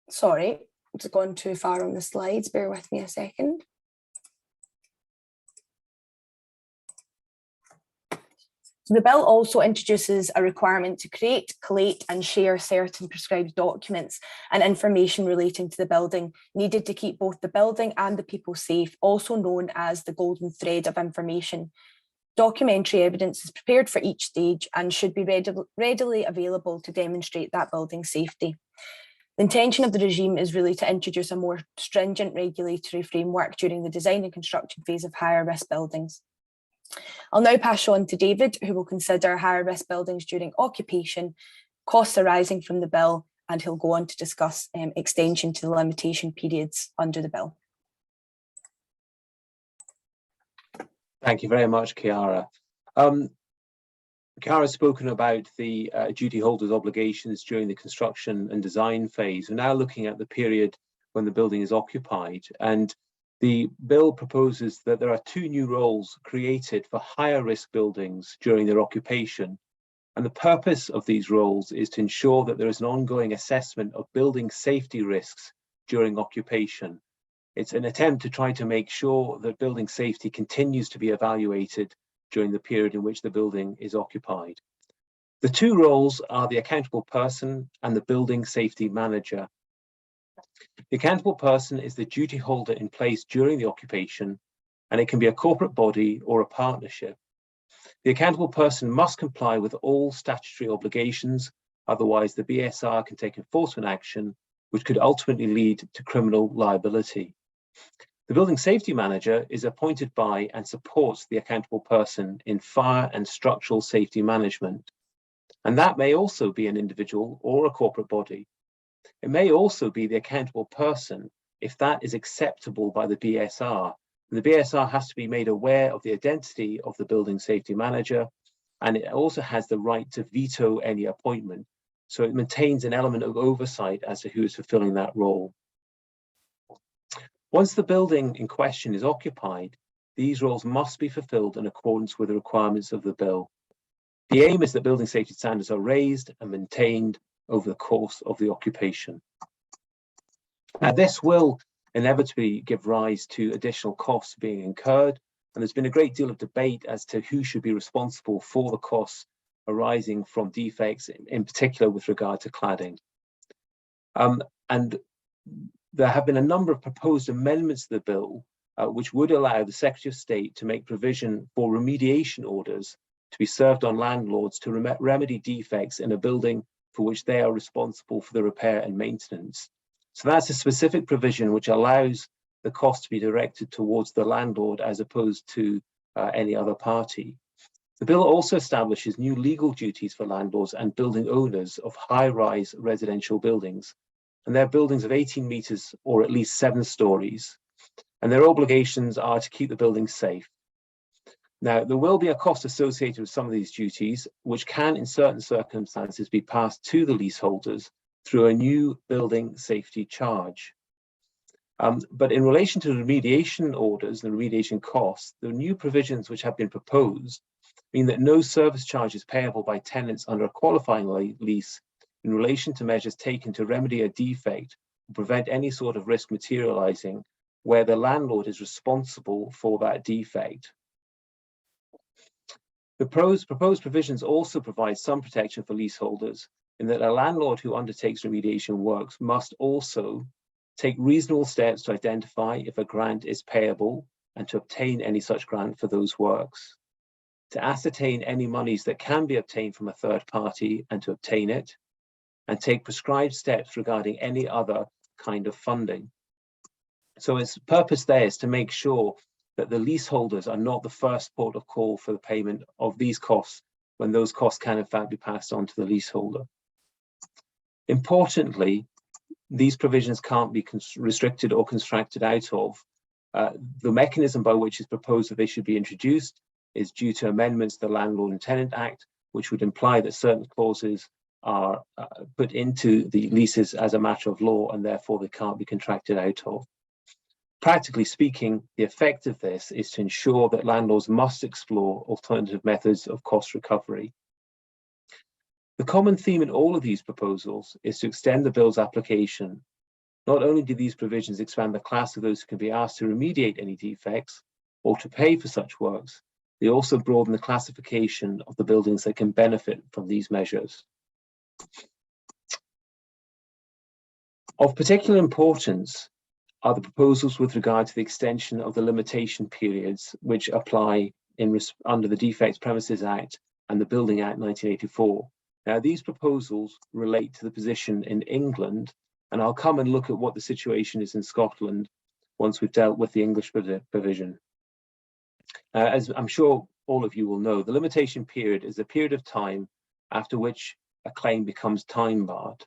sorry, I've gone too far on the slides, bear with me a second. So the bill also introduces a requirement to create, collate and share certain prescribed documents and information relating to the building needed to keep both the building and the people safe, also known as the golden thread of information. Documentary evidence is prepared for each stage and should be readily available to demonstrate that building safety. The intention of the regime is really to introduce a more stringent regulatory framework during the design and construction phase of higher risk buildings. I'll now pass on to David, who will consider higher risk buildings during occupation, costs arising from the bill, and he'll go on to discuss extension to the limitation periods under the bill. Thank you very much, Chiara. Chiara's spoken about the duty holders' obligations during the construction and design phase. We're now looking at the period when the building is occupied, and the bill proposes that there are two new roles created for higher risk buildings during their occupation. And the purpose of these roles is to ensure that there is an ongoing assessment of building safety risks during occupation. It's an attempt to try to make sure that building safety continues to be evaluated during the period in which the building is occupied. The two roles are the accountable person and the building safety manager. The accountable person is the duty holder in place during the occupation, and it can be a corporate body or a partnership. The accountable person must comply with all statutory obligations, otherwise the BSR can take enforcement action, which could ultimately lead to criminal liability. The building safety manager is appointed by and supports the accountable person in fire and structural safety management. And that may also be an individual or a corporate body. It may also be the accountable person if that is acceptable by the BSR. And the BSR has to be made aware of the identity of the building safety manager, and it also has the right to veto any appointment. So it maintains an element of oversight as to who is fulfilling that role. Once the building in question is occupied, these roles must be fulfilled in accordance with the requirements of the bill. The aim is that building safety standards are raised and maintained over the course of the occupation. Now, this will inevitably give rise to additional costs being incurred, and there's been a great deal of debate as to who should be responsible for the costs arising from defects, in particular with regard to cladding. And there have been a number of proposed amendments to the bill which would allow the Secretary of State to make provision for remediation orders to be served on landlords to remedy defects in a building for which they are responsible for the repair and maintenance. So that's a specific provision which allows the cost to be directed towards the landlord as opposed to any other party. The bill also establishes new legal duties for landlords and building owners of high-rise residential buildings, and they're buildings of 18 meters or at least 7 stories, and their obligations are to keep the building safe. Now, there will be a cost associated with some of these duties, which can, in certain circumstances, be passed to the leaseholders through a new building safety charge. But in relation to the remediation orders and the remediation costs, the new provisions which have been proposed mean that no service charge is payable by tenants under a qualifying lease in relation to measures taken to remedy a defect or prevent any sort of risk materializing where the landlord is responsible for that defect. The proposed provisions also provide some protection for leaseholders in that a landlord who undertakes remediation works must also take reasonable steps to identify if a grant is payable and to obtain any such grant for those works, to ascertain any monies that can be obtained from a third party and to obtain it, and take prescribed steps regarding any other kind of funding. So its purpose there is to make sure that the leaseholders are not the first port of call for the payment of these costs when those costs can in fact be passed on to the leaseholder. Importantly, these provisions can't be restricted or constructed out of. The mechanism by which it's proposed that they should be introduced is due to amendments to the Landlord and Tenant Act, which would imply that certain clauses are put into the leases as a matter of law and therefore they can't be contracted out of. Practically speaking, the effect of this is to ensure that landlords must explore alternative methods of cost recovery. The common theme in all of these proposals is to extend the bill's application. Not only do these provisions expand the class of those who can be asked to remediate any defects or to pay for such works, they also broaden the classification of the buildings that can benefit from these measures. Of particular importance are the proposals with regard to the extension of the limitation periods which apply under the Defective Premises Act and the Building Act 1984. Now, these proposals relate to the position in England, and I'll come and look at what the situation is in Scotland once we've dealt with the English provision. As I'm sure all of you will know, the limitation period is a period of time after which a claim becomes time barred.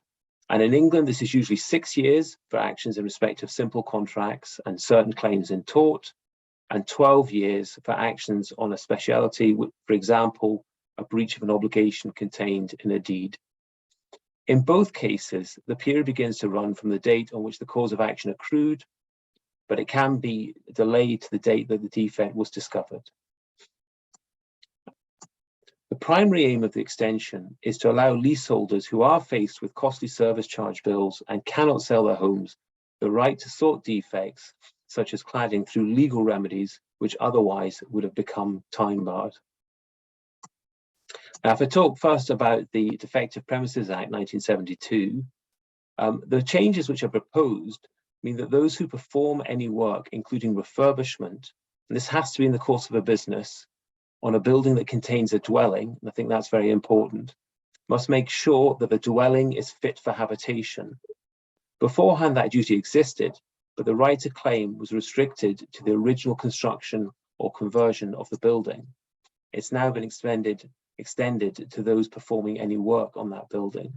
And in England, this is usually 6 years for actions in respect of simple contracts and certain claims in tort, and 12 years for actions on a speciality, for example, a breach of an obligation contained in a deed. In both cases, the period begins to run from the date on which the cause of action accrued, but it can be delayed to the date that the defect was discovered. The primary aim of the extension is to allow leaseholders who are faced with costly service charge bills and cannot sell their homes the right to sort defects, such as cladding, through legal remedies, which otherwise would have become time barred. Now, if I talk first about the Defective Premises Act 1972, the changes which are proposed mean that those who perform any work, including refurbishment, and this has to be in the course of a business, on a building that contains a dwelling, and I think that's very important, must make sure that the dwelling is fit for habitation. Beforehand, that duty existed, but the right to claim was restricted to the original construction or conversion of the building. It's now been extended to those performing any work on that building.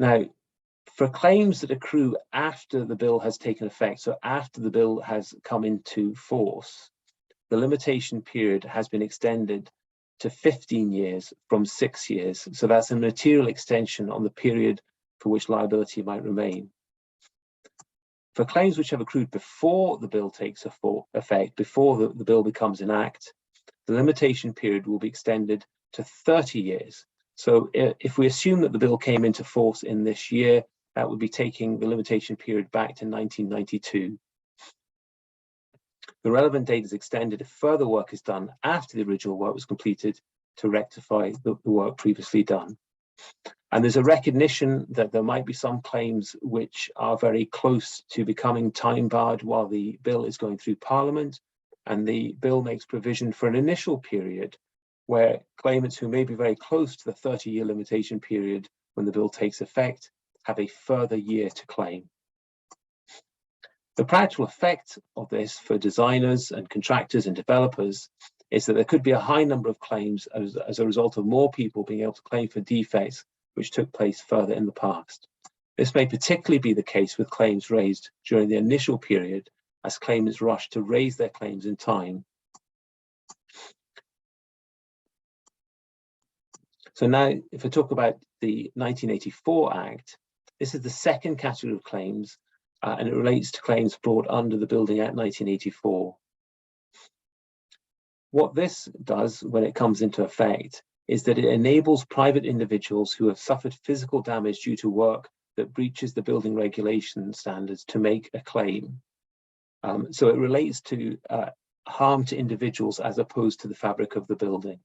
Now, for claims that accrue after the bill has taken effect, so after the bill has come into force, the limitation period has been extended to 15 years from 6 years. So that's a material extension on the period for which liability might remain. For claims which have accrued before the bill takes effect, before the bill becomes an act, the limitation period will be extended to 30 years. So if we assume that the bill came into force in this year, that would be taking the limitation period back to 1992. The relevant date is extended if further work is done after the original work was completed to rectify the work previously done. And there's a recognition that there might be some claims which are very close to becoming time barred while the bill is going through Parliament. And the bill makes provision for an initial period where claimants who may be very close to the 30-year limitation period when the bill takes effect have a further year to claim. The practical effect of this for designers and contractors and developers is that there could be a high number of claims as a result of more people being able to claim for defects which took place further in the past. This may particularly be the case with claims raised during the initial period, as claimants rush to raise their claims in time. So now, if I talk about the 1984 Act, this is the second category of claims, and it relates to claims brought under the Building Act 1984. What this does when it comes into effect is that it enables private individuals who have suffered physical damage due to work that breaches the building regulation standards to make a claim. So it relates to harm to individuals as opposed to the fabric of the building.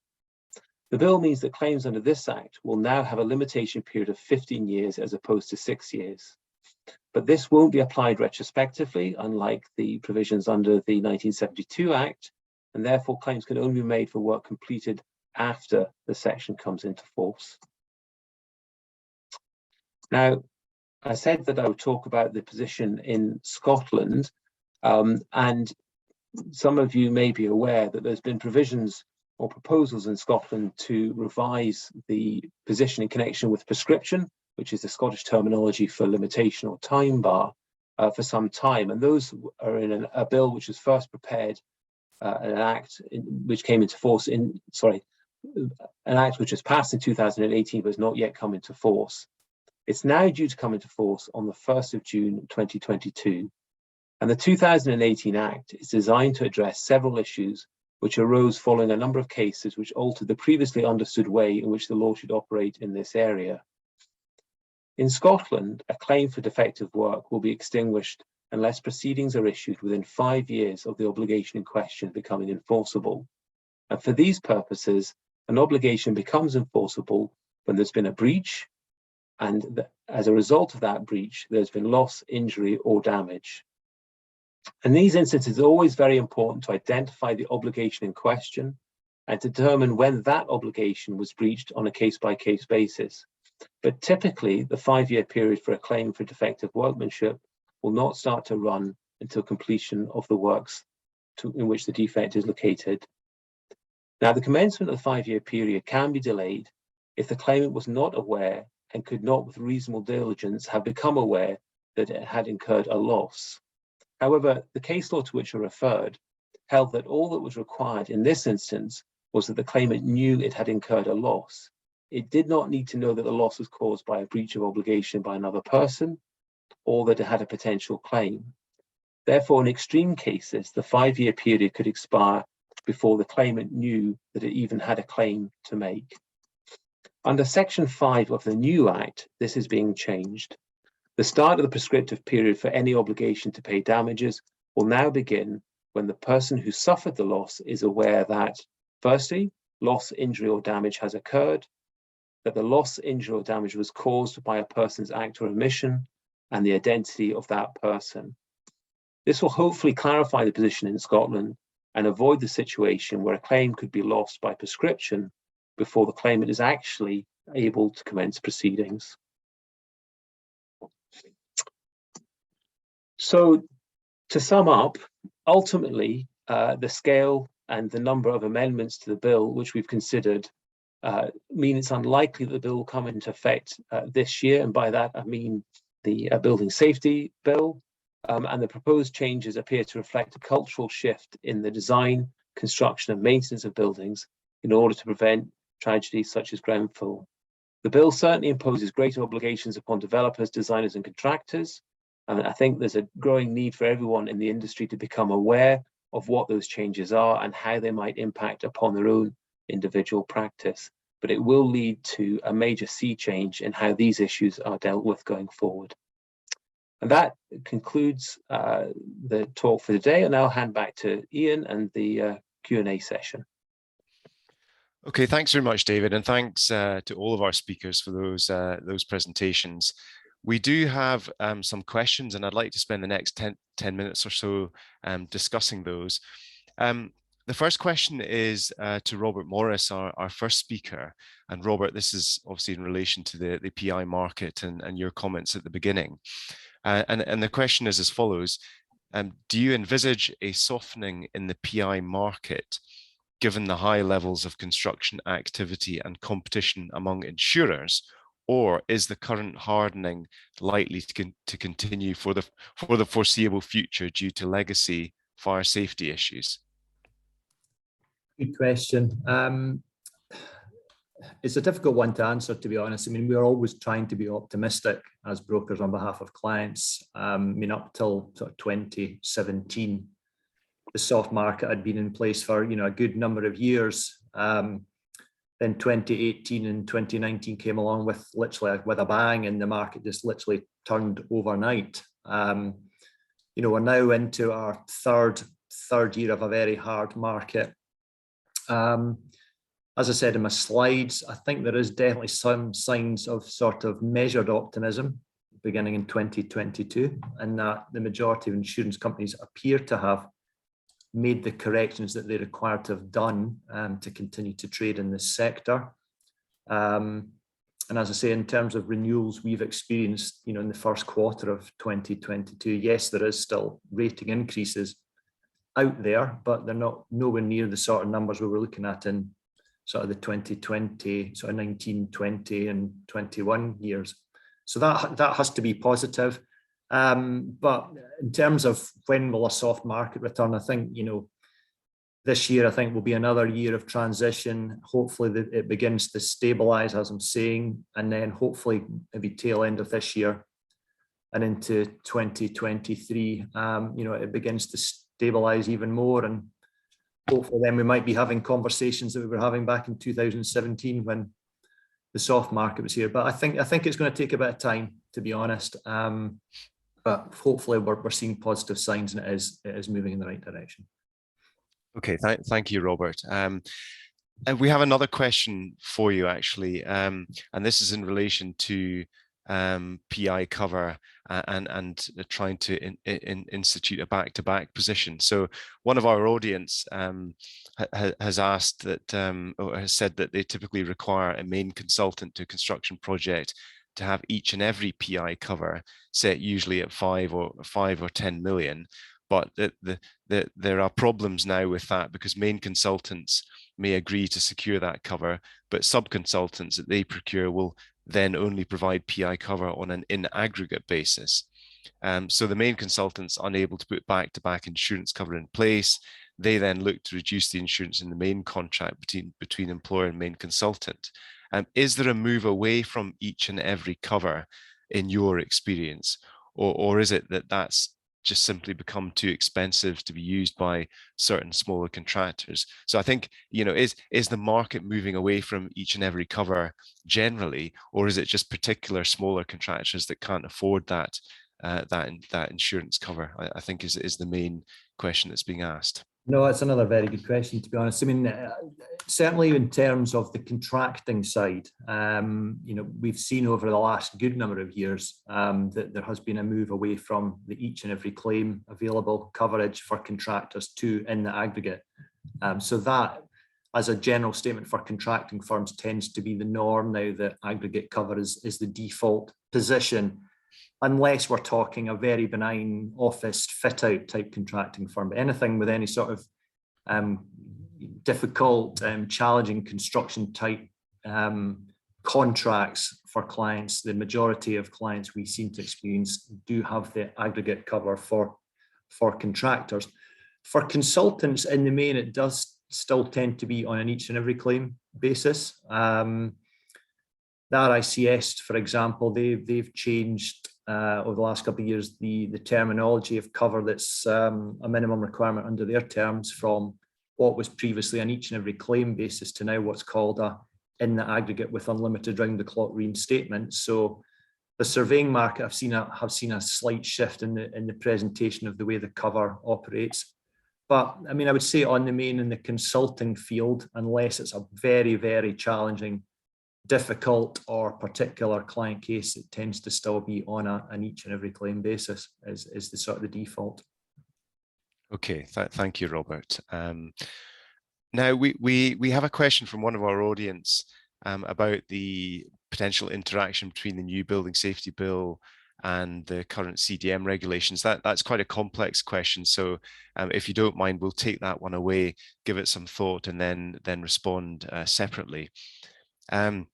The bill means that claims under this Act will now have a limitation period of 15 years as opposed to 6 years. But this won't be applied retrospectively, unlike the provisions under the 1972 Act, and therefore claims can only be made for work completed after the section comes into force. Now, I said that I would talk about the position in Scotland, and some of you may be aware that there's been provisions or proposals in Scotland to revise the position in connection with prescription, which is the Scottish terminology for limitation or time bar, for some time. And those are in a bill which was first prepared, an act which came into force an act which was passed in 2018 but has not yet come into force. It's now due to come into force on the 1st of June 2022. And the 2018 Act is designed to address several issues which arose following a number of cases which altered the previously understood way in which the law should operate in this area. In Scotland, a claim for defective work will be extinguished unless proceedings are issued within 5 years of the obligation in question becoming enforceable. And for these purposes, an obligation becomes enforceable when there's been a breach, and as a result of that breach, there's been loss, injury, or damage. In these instances, it's always very important to identify the obligation in question and determine when that obligation was breached on a case-by-case basis. But typically, the 5-year period for a claim for defective workmanship will not start to run until completion of the works in which the defect is located. Now, the commencement of the 5-year period can be delayed if the claimant was not aware and could not with reasonable diligence have become aware that it had incurred a loss. However, the case law to which I referred held that all that was required in this instance was that the claimant knew it had incurred a loss. It did not need to know that the loss was caused by a breach of obligation by another person or that it had a potential claim. Therefore, in extreme cases, the 5-year period could expire before the claimant knew that it even had a claim to make. Under Section 5 of the new Act, this is being changed. The start of the prescriptive period for any obligation to pay damages will now begin when the person who suffered the loss is aware that, firstly, loss, injury, or damage has occurred, that the loss, injury, or damage was caused by a person's act or omission, and the identity of that person. This will hopefully clarify the position in Scotland and avoid the situation where a claim could be lost by prescription before the claimant is actually able to commence proceedings. So, to sum up, ultimately, the scale and the number of amendments to the bill which we've considered mean it's unlikely that the bill will come into effect this year, and by that I mean the Building Safety Bill, and the proposed changes appear to reflect a cultural shift in the design, construction and maintenance of buildings in order to prevent tragedies such as Grenfell. The bill certainly imposes greater obligations upon developers, designers and contractors, and I think there's a growing need for everyone in the industry to become aware of what those changes are and how they might impact upon their own individual practice. But it will lead to a major sea change in how these issues are dealt with going forward. And that concludes the talk for today. And I'll hand back to Ian and the Q&A session. Okay, thanks very much, David, and thanks to all of our speakers for those presentations. We do have some questions, and I'd like to spend the next 10 minutes or so discussing those. The first question is to Robert Morris, our first speaker. And Robert, this is obviously in relation to the PI market and your comments at the beginning. And the question is as follows. Do you envisage a softening in the PI market given the high levels of construction activity and competition among insurers, or is the current hardening likely to continue for the foreseeable future due to legacy fire safety issues? Good question. It's a difficult one to answer, to be honest. I mean, we're always trying to be optimistic as brokers on behalf of clients. I mean, up till sort of 2017, the soft market had been in place for, you know, a good number of years. Then 2018 and 2019 came along with a bang, and the market just literally turned overnight. You know, we're now into our third year of a very hard market. As I said in my slides, I think there is definitely some signs of sort of measured optimism beginning in 2022, and that the majority of insurance companies appear to have made the corrections that they're required to have done to continue to trade in this sector. And as I say, in terms of renewals we've experienced, you know, in the first quarter of 2022, yes, there is still rating increases out there, but they're nowhere near the sort of numbers we were looking at in sort of the 2020, sort of 19, 20 and 21 years. So that has to be positive. But in terms of when will a soft market return, I think, you know, this year, I think will be another year of transition. Hopefully it begins to stabilize, as I'm saying, and then hopefully maybe tail end of this year and into 2023, you know, it begins to stabilize even more. And hopefully then we might be having conversations that we were having back in 2017 when the soft market was here. But I think it's going to take a bit of time, to be honest. But hopefully we're seeing positive signs, and it is moving in the right direction. Okay, thank you, Robert. And we have another question for you, actually, and this is in relation to PI cover and trying to institute a back-to-back position. So one of our audience has asked that, or has said that they typically require a main consultant to a construction project to have each and every PI cover set usually at 5 or 10 million. But there are problems now with that because main consultants may agree to secure that cover, but sub-consultants that they procure will then only provide PI cover on an in aggregate basis. So the main consultants unable to put back-to-back insurance cover in place. They then look to reduce the insurance in the main contract between employer and main consultant. Is there a move away from each and every cover in your experience, or is it that that's just simply become too expensive to be used by certain smaller contractors? So I think, you know, is the market moving away from each and every cover generally, or is it just particular smaller contractors that can't afford that insurance cover? I think is the main question that's being asked. No, it's another very good question, to be honest. I mean, certainly in terms of the contracting side, you know, we've seen over the last good number of years that there has been a move away from the each and every claim available coverage for contractors to in the aggregate. So that, as a general statement for contracting firms, tends to be the norm now, that aggregate cover is the default position, unless we're talking a very benign office fit out type contracting firm. But anything with any sort of difficult, challenging construction type contracts for clients, the majority of clients we seem to experience do have the aggregate cover for contractors. For consultants, in the main, it does still tend to be on an each and every claim basis. That ICS, for example, they've changed over the last couple of years the terminology of cover that's a minimum requirement under their terms, from what was previously on each and every claim basis to now what's called a in the aggregate with unlimited round the clock reinstatement. So the surveying market have seen a slight shift in the presentation of the way the cover operates. But I mean, I would say on the main in the consulting field, unless it's a very, very challenging, difficult or particular client case, it tends to still be on an each and every claim basis is the sort of the default. Okay, thank you, Robert. Now we have a question from one of our audience about the potential interaction between the new Building Safety Bill and the current CDM regulations. That's quite a complex question. So if you don't mind, we'll take that one away, give it some thought, and then respond separately. There's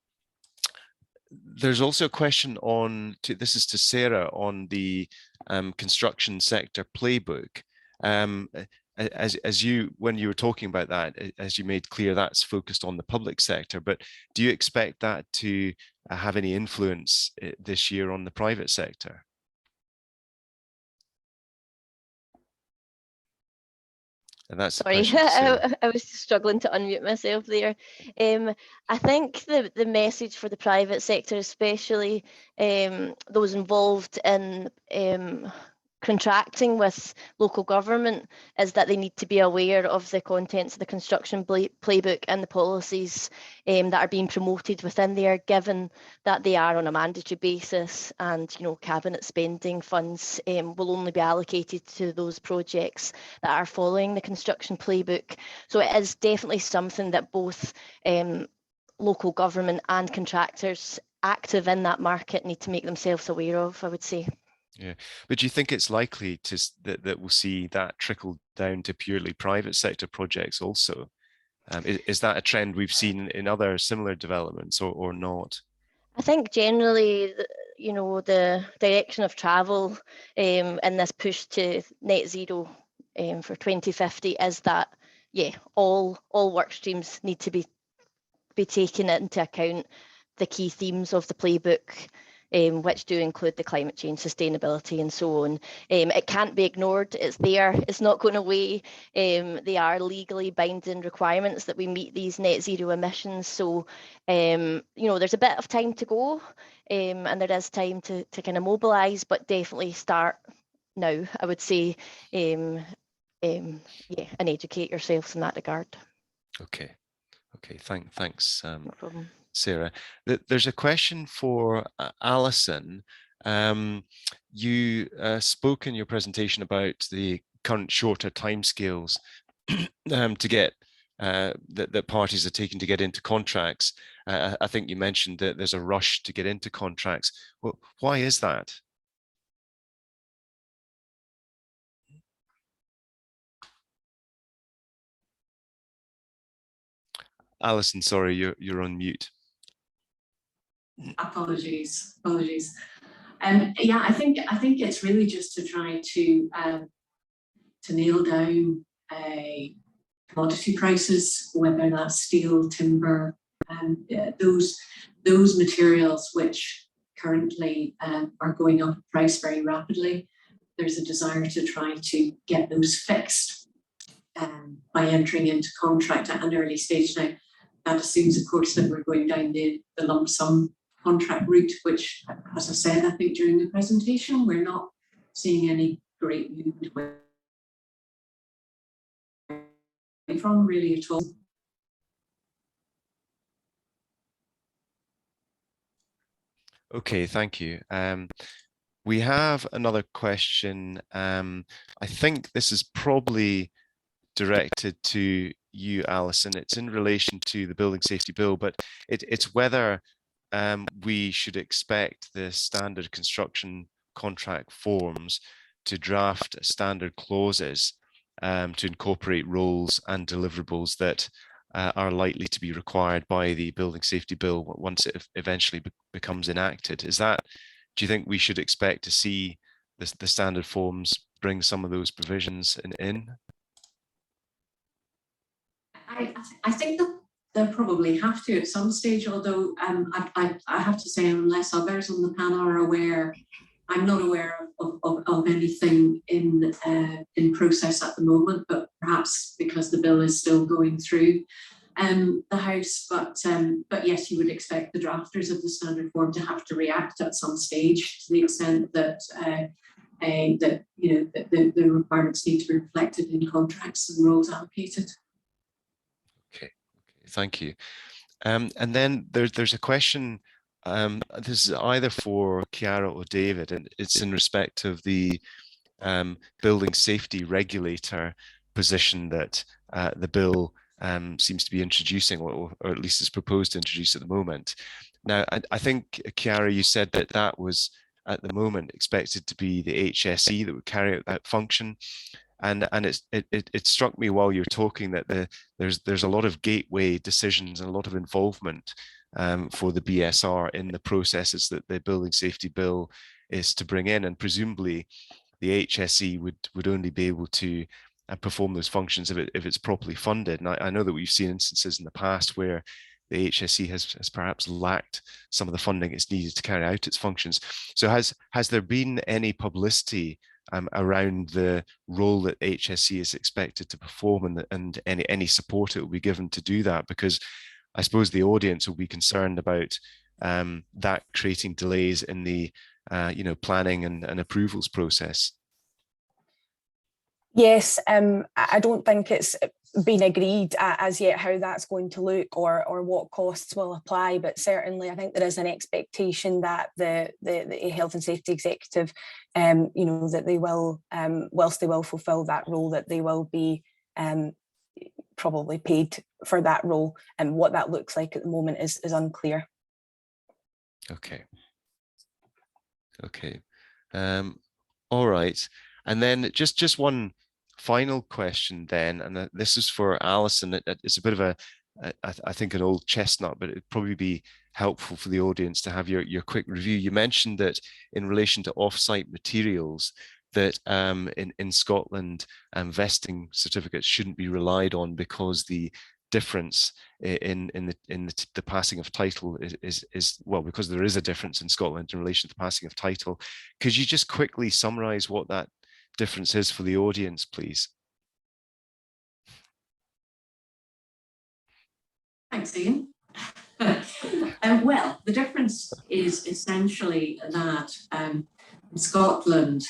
also a question on, this is to Sarah, on the construction sector playbook. As you, when you were talking about that, as you made clear, that's focused on the public sector, but do you expect that to have any influence this year on the private sector? And that's sorry, I was struggling to unmute myself there. I think the message for the private sector, especially those involved in contracting with local government, is that they need to be aware of the contents of the construction playbook and the policies that are being promoted within there, given that they are on a mandatory basis, and cabinet spending funds will only be allocated to those projects that are following the construction playbook. So it is definitely something that both local government and contractors active in that market need to make themselves aware of, I would say. Yeah, but do you think it's likely that we'll see that trickle down to purely private sector projects also? Is that a trend we've seen in other similar developments or not? I think generally, the direction of travel in this push to net zero for 2050 is that, yeah, all work streams need to be taken into account the key themes of the playbook, which do include the climate change, sustainability, and so on. It can't be ignored. It's there. It's not going away. They are legally binding requirements that we meet these net zero emissions. So, there's a bit of time to go, and there is time to kind of mobilise, but definitely start now, I would say, yeah, and educate yourselves in that regard. Okay. Thanks. No problem. Sarah. There's a question for Alison. You spoke in your presentation about the current shorter timescales to get that parties are taking to get into contracts. I think you mentioned that there's a rush to get into contracts. Well, why is that? Alison, sorry, you're on mute. Apologies. Yeah, I think it's really just to try to nail down commodity prices, whether that's steel, timber, and those materials which currently are going up in price very rapidly. There's a desire to try to get those fixed by entering into contract at an early stage. Now, that assumes, of course, that we're going down the lump sum contract route, which, as I said, I think during the presentation, we're not seeing any great movement away from really at all. Okay, thank you. We have another question. I think this is probably directed to you, Alison. It's in relation to the Building Safety Bill, but it's whether we should expect the standard construction contract forms to draft standard clauses to incorporate roles and deliverables that are likely to be required by the Building Safety Bill once it eventually becomes enacted. Do you think we should expect to see the standard forms bring some of those provisions in? I think that they'll probably have to at some stage, although I have to say, unless others on the panel are aware, I'm not aware of anything in process at the moment, but perhaps because the bill is still going through the House. But yes, you would expect the drafters of the standard form to have to react at some stage to the extent that that the requirements need to be reflected in contracts and roles allocated. Okay, thank you. And then there's a question. This is either for Chiara or David, and it's in respect of the building safety regulator position that the bill seems to be introducing, or at least is proposed to introduce at the moment. Now, I think, Chiara, you said that that was at the moment expected to be the HSE that would carry out that function. And it struck me while you're talking that there's a lot of gateway decisions and a lot of involvement for the BSR in the processes that the building safety bill is to bring in, and presumably the HSE would only be able to perform those functions if it's properly funded. And I know that we've seen instances in the past where the HSE has perhaps lacked some of the funding it's needed to carry out its functions. So has there been any publicity around the role that HSE is expected to perform, and any support it will be given to do that? Because I suppose the audience will be concerned about that creating delays in the planning and approvals process. Yes, I don't think it's been agreed as yet how that's going to look or what costs will apply, but certainly I think there is an expectation that the health and safety executive, that they will, whilst they will fulfil that role, that they will be probably paid for that role, and what that looks like at the moment is unclear. Okay. All right, and then just one final question then, and this is for Alison. It's a bit of I think an old chestnut, but it'd probably be helpful for the audience to have your quick review. You mentioned that in relation to off-site materials, that in Scotland, vesting certificates shouldn't be relied on because the difference in the passing of title is well, because there is a difference in Scotland in relation to the passing of title. Could you just quickly summarize what that difference is for the audience, please? Thanks, Ian. Well, the difference is essentially that in Scotland,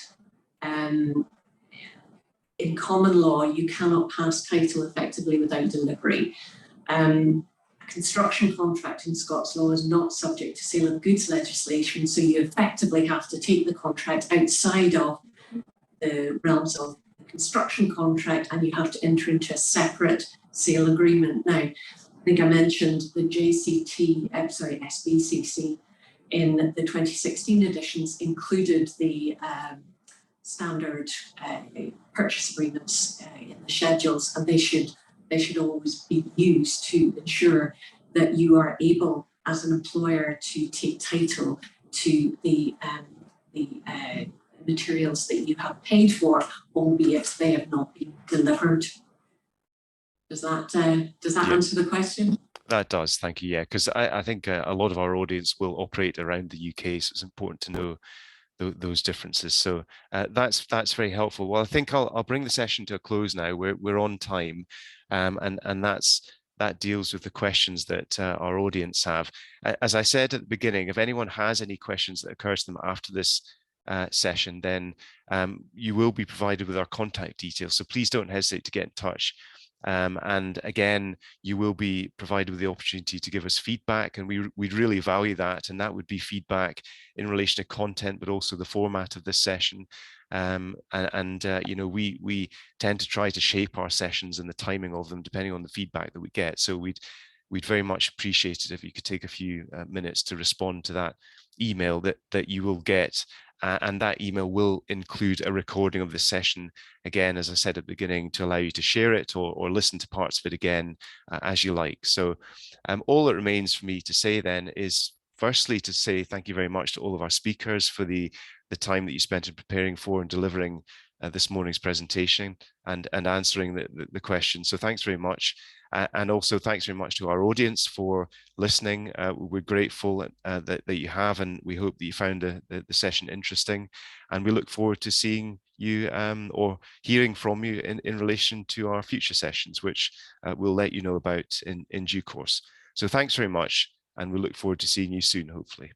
in common law, you cannot pass title effectively without delivery. A construction contract in Scots law is not subject to sale of goods legislation, so you effectively have to take the contract outside of the realms of the construction contract, and you have to enter into a separate sale agreement. Now, I think I mentioned the SBCC in the 2016 editions included the standard purchase agreements in the schedules, and they should always be used to ensure that you are able, as an employer, to take title to the materials that you have paid for, albeit they have not been delivered. Does that answer the question? That does, thank you. Yeah, because I think a lot of our audience will operate around the UK, so it's important to know those differences. So that's very helpful. Well, I think I'll bring the session to a close now. We're on time, and that deals with the questions that our audience have. As I said at the beginning, if anyone has any questions that occurs to them after this session, then you will be provided with our contact details. So please don't hesitate to get in touch. And again, you will be provided with the opportunity to give us feedback, and we'd really value that. And that would be feedback in relation to content, but also the format of this session. We tend to try to shape our sessions and the timing of them depending on the feedback that we get. So we'd very much appreciate it if you could take a few minutes to respond to that email that you will get. And that email will include a recording of the session, again, as I said at the beginning, to allow you to share it or listen to parts of it again as you like. So all that remains for me to say then is firstly to say thank you very much to all of our speakers for the time that you spent in preparing for and delivering this morning's presentation and answering the questions. So thanks very much. And also thanks very much to our audience for listening. We're grateful that you have, and we hope that you found the session interesting. And we look forward to seeing you or hearing from you in relation to our future sessions, which we'll let you know about in due course. So thanks very much, and we look forward to seeing you soon, hopefully.